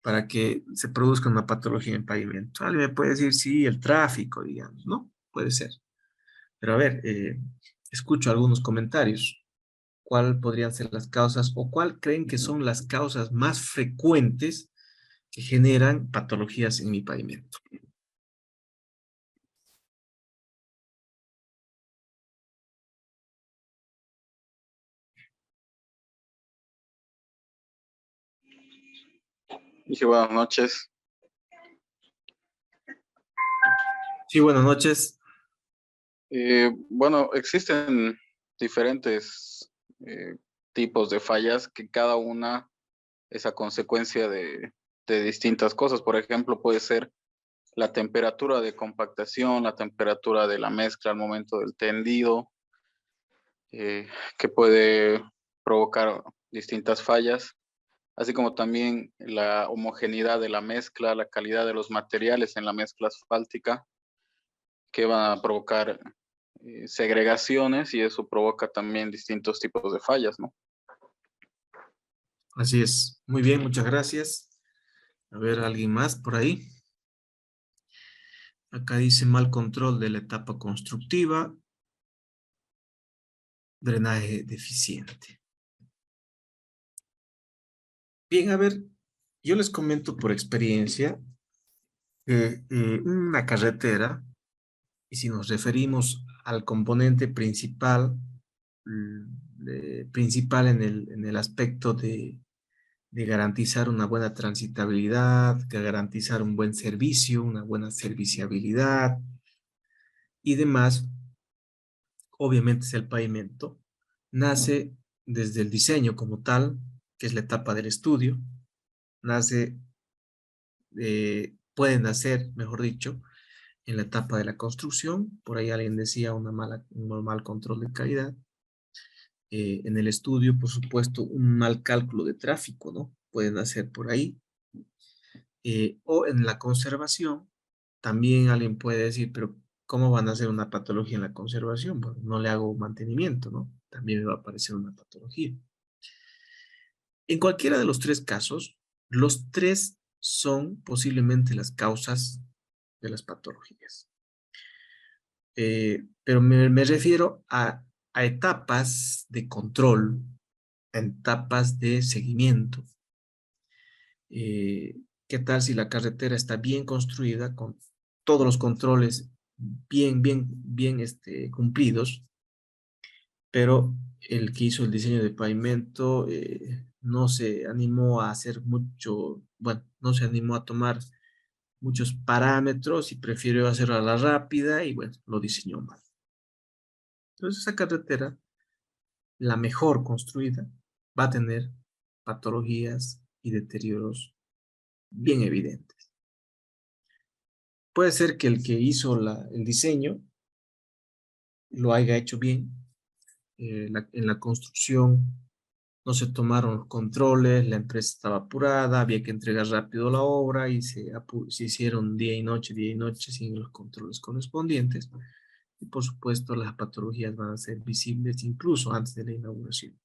para que se produzca una patología en pavimento? Alguien me puede decir, sí, el tráfico, digamos, ¿no? Puede ser. Pero a ver, escucho algunos comentarios. ¿Cuál podrían ser las causas o cuál creen que son las causas más frecuentes que generan patologías en mi pavimento? Dije, buenas noches. Sí, buenas noches. Bueno, existen diferentes tipos de fallas que cada una es a consecuencia de distintas cosas. Por ejemplo, puede ser la temperatura de compactación, la temperatura de la mezcla al momento del tendido, que puede provocar distintas fallas, así como también la homogeneidad de la mezcla, la calidad de los materiales en la mezcla asfáltica, que van a provocar segregaciones y eso provoca también distintos tipos de fallas, ¿no? Así es. Muy bien, muchas gracias. A ver, ¿alguien más por ahí? Acá dice mal control de la etapa constructiva, drenaje deficiente. Bien, a ver, yo les comento por experiencia que una carretera, y si nos referimos al componente principal, principal en el aspecto de garantizar una buena transitabilidad, de garantizar un buen servicio, una buena serviciabilidad y demás, obviamente es el pavimento, nace desde el diseño como tal, que es la etapa del estudio, nace, puede nacer, mejor dicho, en la etapa de la construcción, por ahí alguien decía un mal control de calidad, en el estudio, por supuesto, un mal cálculo de tráfico, ¿no? Pueden hacer por ahí. O en la conservación, también alguien puede decir, pero ¿cómo van a hacer una patología en la conservación? Bueno, no le hago mantenimiento, ¿no? También me va a aparecer una patología. En cualquiera de los tres casos, los tres son posiblemente las causas de las patologías. Pero me refiero a etapas de control, a etapas de seguimiento. ¿Qué tal si la carretera está bien construida, con todos los controles bien cumplidos, pero el que hizo el diseño de pavimento no se animó a hacer mucho, bueno, no se animó a tomar muchos parámetros y prefirió hacerlo a la rápida y bueno, lo diseñó mal. Entonces esa carretera, la mejor construida, va a tener patologías y deterioros bien evidentes. Puede ser que el que hizo el diseño lo haya hecho bien. En la construcción no se tomaron los controles, la empresa estaba apurada, había que entregar rápido la obra y se hicieron día y noche sin los controles correspondientes. Y por supuesto las patologías van a ser visibles incluso antes de la inauguración.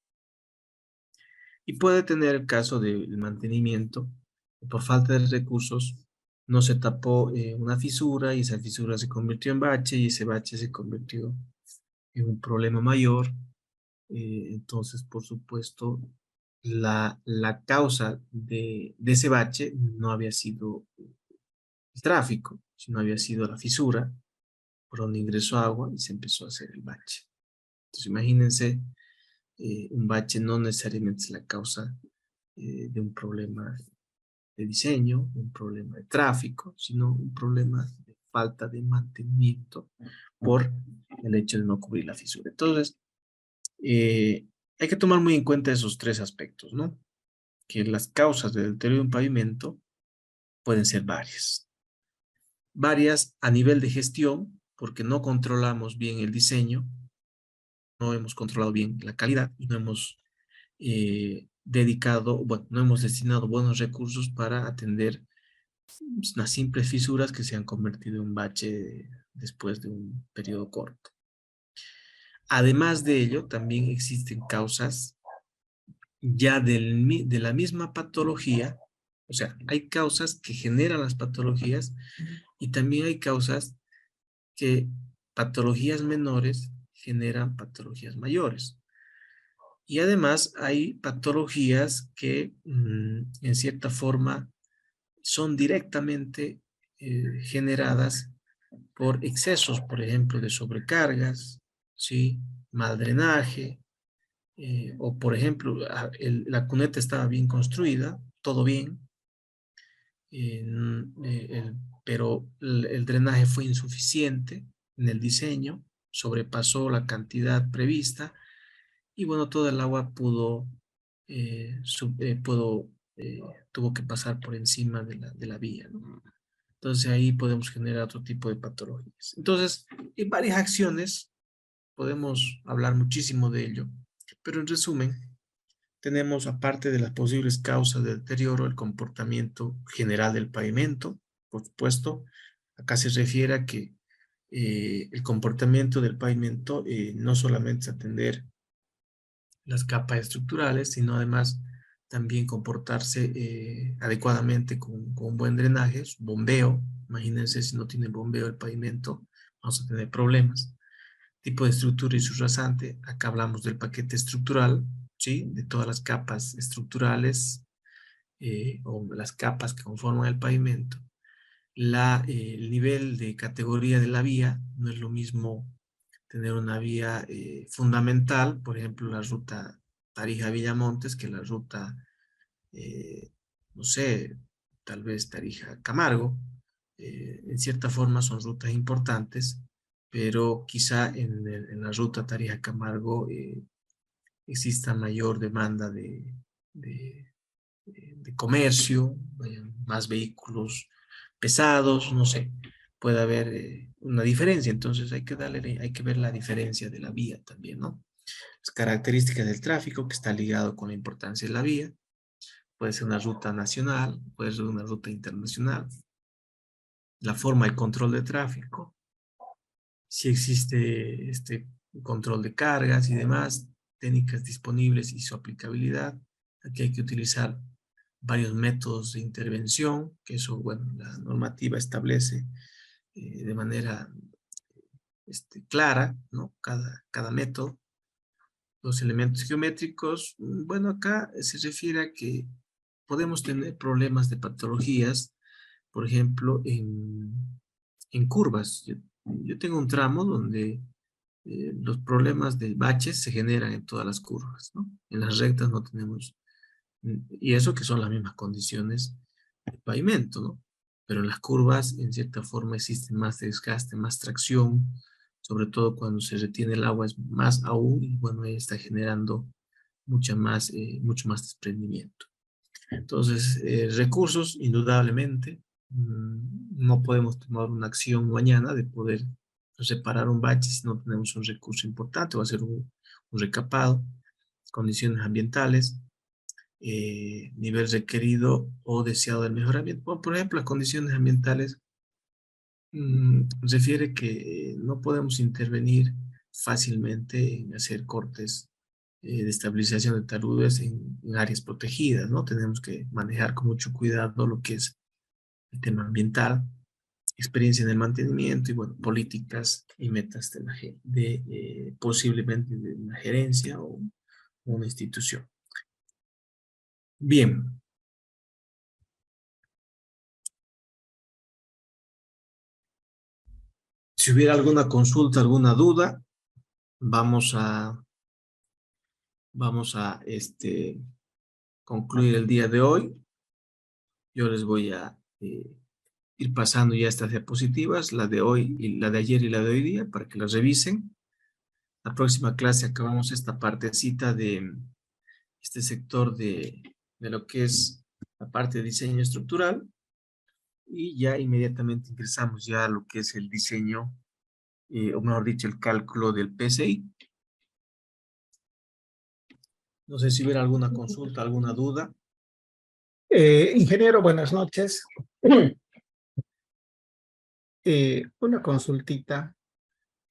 Y puede tener el caso del mantenimiento, por falta de recursos no se tapó una fisura y esa fisura se convirtió en bache y ese bache se convirtió en un problema mayor. Entonces, por supuesto, la causa de ese bache no había sido el tráfico, sino había sido la fisura por donde ingresó agua y se empezó a hacer el bache. Entonces, imagínense, un bache no necesariamente es la causa de un problema de diseño, un problema de tráfico, sino un problema de falta de mantenimiento por el hecho de no cubrir la fisura. Entonces, hay que tomar muy en cuenta esos tres aspectos, ¿no? Que las causas del deterioro de un pavimento pueden ser varias. Varias a nivel de gestión, porque no controlamos bien el diseño, no hemos controlado bien la calidad y no hemos no hemos destinado buenos recursos para atender unas simples fisuras que se han convertido en bache después de un periodo corto. Además de ello, también existen causas ya de la misma patología, o sea, hay causas que generan las patologías y también hay causas que patologías menores generan patologías mayores. Y además hay patologías que en cierta forma son directamente generadas por excesos, por ejemplo, de sobrecargas, ¿sí? Mal drenaje, o por ejemplo, la cuneta estaba bien construida, todo bien, pero el drenaje fue insuficiente en el diseño, sobrepasó la cantidad prevista y bueno, toda el agua tuvo que pasar por encima de la vía, ¿no? Entonces ahí podemos generar otro tipo de patologías. Entonces, en varias acciones podemos hablar muchísimo de ello, pero en resumen, tenemos, aparte de las posibles causas de deterioro, el comportamiento general del pavimento. Por supuesto, acá se refiere a que el comportamiento del pavimento no solamente es atender las capas estructurales, sino además también comportarse adecuadamente con buen drenaje, bombeo. Imagínense si no tiene bombeo el pavimento, vamos a tener problemas. Tipo de estructura y su rasante. Acá hablamos del paquete estructural, ¿sí? De todas las capas estructurales o las capas que conforman el pavimento. El nivel de categoría de la vía no es lo mismo tener una vía fundamental, por ejemplo, la ruta Tarija-Villamontes, que la ruta, no sé, tal vez Tarija-Camargo. En cierta forma son rutas importantes, pero quizá en la ruta Tarija-Camargo exista mayor demanda de, de comercio, más vehículos pesados, no sé, puede haber una diferencia, entonces hay que ver la diferencia de la vía también, ¿no? Las características del tráfico que está ligado con la importancia de la vía, puede ser una ruta nacional, puede ser una ruta internacional, la forma de control de tráfico, si existe este control de cargas y demás, técnicas disponibles y su aplicabilidad. Aquí hay que utilizar varios métodos de intervención, que eso, bueno, la normativa establece de manera clara, ¿no? Cada método. Los elementos geométricos, bueno, acá se refiere a que podemos tener problemas de patologías, por ejemplo, en curvas. Yo tengo un tramo donde los problemas de baches se generan en todas las curvas, ¿no? En las rectas no tenemos, y eso que son las mismas condiciones de pavimento, ¿no? Pero en las curvas, en cierta forma, existe más desgaste, más tracción, sobre todo cuando se retiene el agua es más aún, y bueno, ahí está generando mucho más desprendimiento. Entonces, recursos, indudablemente, no podemos tomar una acción mañana de poder reparar un bache si no tenemos un recurso importante, va a ser un recapado, condiciones ambientales, nivel requerido o deseado del mejoramiento. Bueno, por ejemplo, las condiciones ambientales refiere que no podemos intervenir fácilmente en hacer cortes de estabilización de taludes en áreas protegidas, ¿no? Tenemos que manejar con mucho cuidado lo que es el tema ambiental, experiencia en el mantenimiento y, bueno, políticas y metas posiblemente de una gerencia o una institución. Bien. Si hubiera alguna consulta, alguna duda, vamos a concluir el día de hoy. Yo les voy a ir pasando ya estas diapositivas, la de hoy y la de ayer y la de hoy día, para que las revisen. La próxima clase acabamos esta partecita de este sector de lo que es la parte de diseño estructural y ya inmediatamente ingresamos ya a lo que es el diseño, o mejor dicho, el cálculo del PCI. No sé si hubiera alguna consulta, alguna duda. Ingeniero, buenas noches. Una consultita.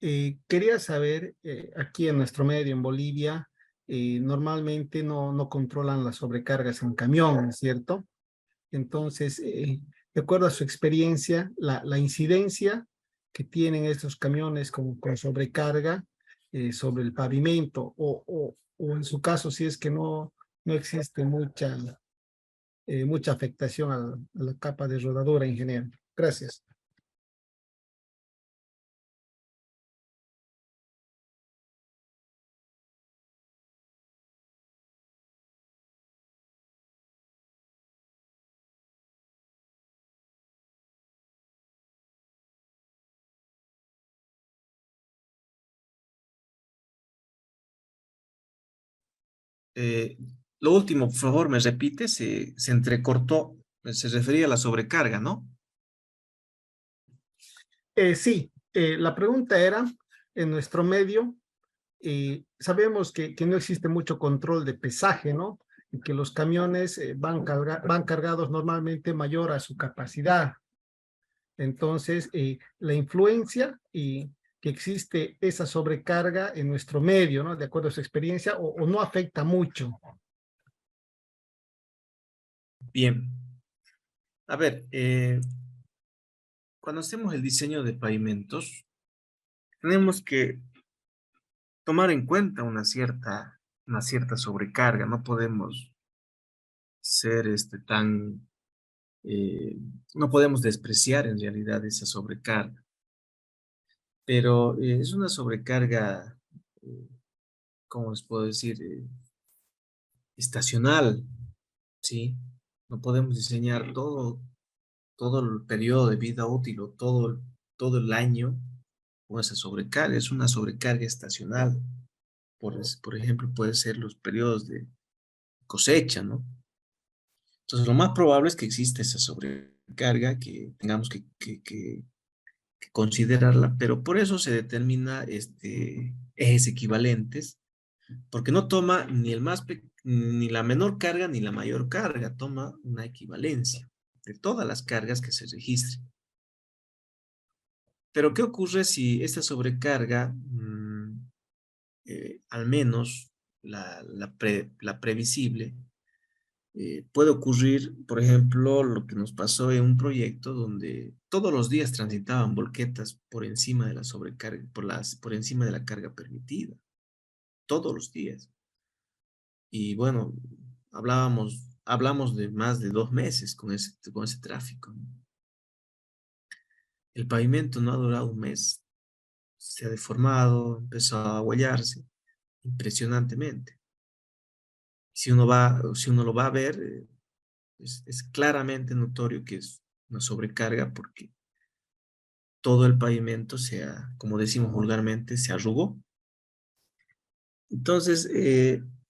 Quería saber, aquí en nuestro medio, en Bolivia, normalmente no controlan las sobrecargas en camión, ¿no es cierto? Entonces, de acuerdo a su experiencia, la incidencia que tienen estos camiones con sobrecarga sobre el pavimento, o en su caso, si es que no existe mucha afectación a la capa de rodadura, ingeniero. Gracias. Lo último, por favor, me repite, se entrecortó, se refería a la sobrecarga, ¿no? Sí, la pregunta era, en nuestro medio, sabemos que no existe mucho control de pesaje, ¿no? Y que los camiones van cargados normalmente mayor a su capacidad. Entonces, la influencia y que existe esa sobrecarga en nuestro medio, ¿no? De acuerdo a su experiencia, o no afecta mucho. Bien. A ver, cuando hacemos el diseño de pavimentos, tenemos que tomar en cuenta una cierta sobrecarga. No podemos ser no podemos despreciar en realidad esa sobrecarga. Pero es una sobrecarga, eh, ¿cómo les puedo decir? Estacional, ¿sí? No podemos diseñar todo el periodo de vida útil o todo el año con esa sobrecarga. Es una sobrecarga estacional. Por ejemplo, puede ser los periodos de cosecha, ¿no? Entonces, lo más probable es que exista esa sobrecarga, que tengamos que considerarla, pero por eso se determina ejes equivalentes, porque no toma ni la menor carga ni la mayor carga, toma una equivalencia de todas las cargas que se registren. Pero ¿qué ocurre si esta sobrecarga, al menos la previsible, puede ocurrir, por ejemplo, lo que nos pasó en un proyecto donde todos los días transitaban volquetas por encima de la sobrecarga, por encima de la carga permitida, todos los días. Y bueno, hablamos de más de 2 meses con ese tráfico, ¿no? El pavimento no ha durado un mes, se ha deformado, empezó a aguallarse impresionantemente. Si uno lo va a ver, es claramente notorio que es una sobrecarga porque todo el pavimento como decimos vulgarmente, se arrugó. Entonces,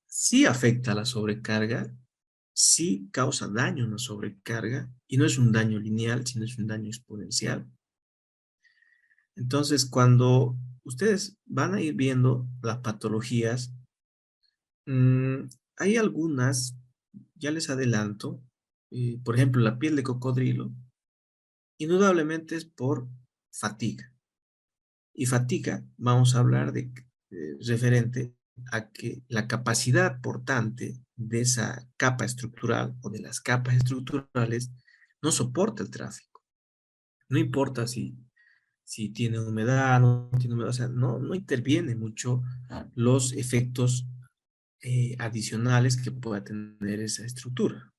sí afecta a la sobrecarga, sí causa daño una sobrecarga, y no es un daño lineal, sino es un daño exponencial. Entonces, cuando ustedes van a ir viendo las patologías, hay algunas, ya les adelanto, por ejemplo, la piel de cocodrilo, indudablemente es por fatiga. Y fatiga, vamos a hablar de referente a que la capacidad portante de esa capa estructural o de las capas estructurales no soporta el tráfico. No importa si tiene humedad, no tiene humedad, o sea, no interviene mucho los efectos adicionales que pueda tener esa estructura.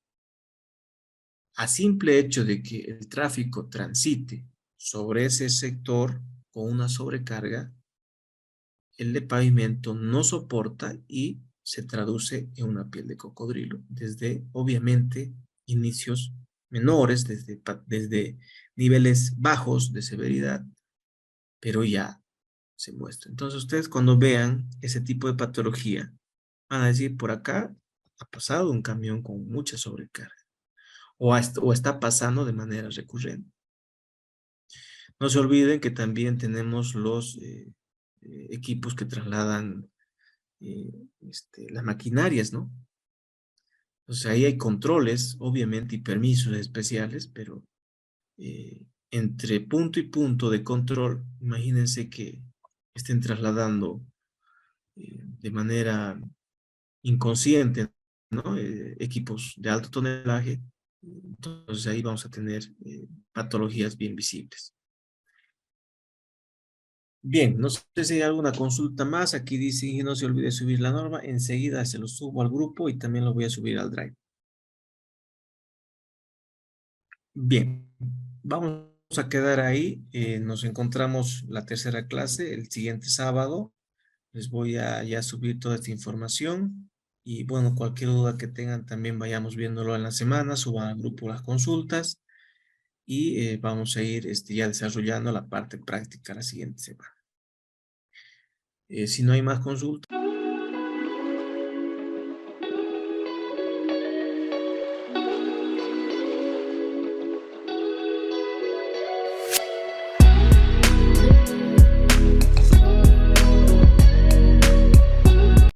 A simple hecho de que el tráfico transite sobre ese sector con una sobrecarga, el de pavimento no soporta y se traduce en una piel de cocodrilo, desde obviamente inicios menores, desde niveles bajos de severidad, pero ya se muestra. Entonces ustedes cuando vean ese tipo de patología, van a decir, por acá ha pasado un camión con mucha sobrecarga, o está pasando de manera recurrente. No se olviden que también tenemos los equipos que trasladan las maquinarias, ¿no? O sea, ahí hay controles, obviamente, y permisos especiales, pero entre punto y punto de control, imagínense que estén trasladando de manera inconsciente, ¿no? Equipos de alto tonelaje, entonces ahí vamos a tener patologías bien visibles. Bien, no sé si hay alguna consulta más. Aquí dice, y no se olvide subir la norma. Enseguida se lo subo al grupo y también lo voy a subir al Drive. Bien, vamos a quedar ahí. Nos encontramos la tercera clase el siguiente sábado. Les voy a ya subir toda esta información. Y bueno, cualquier duda que tengan también vayamos viéndolo en la semana. Suban al grupo las consultas. Y vamos a ir ya desarrollando la parte práctica la siguiente semana. Si no hay más consultas.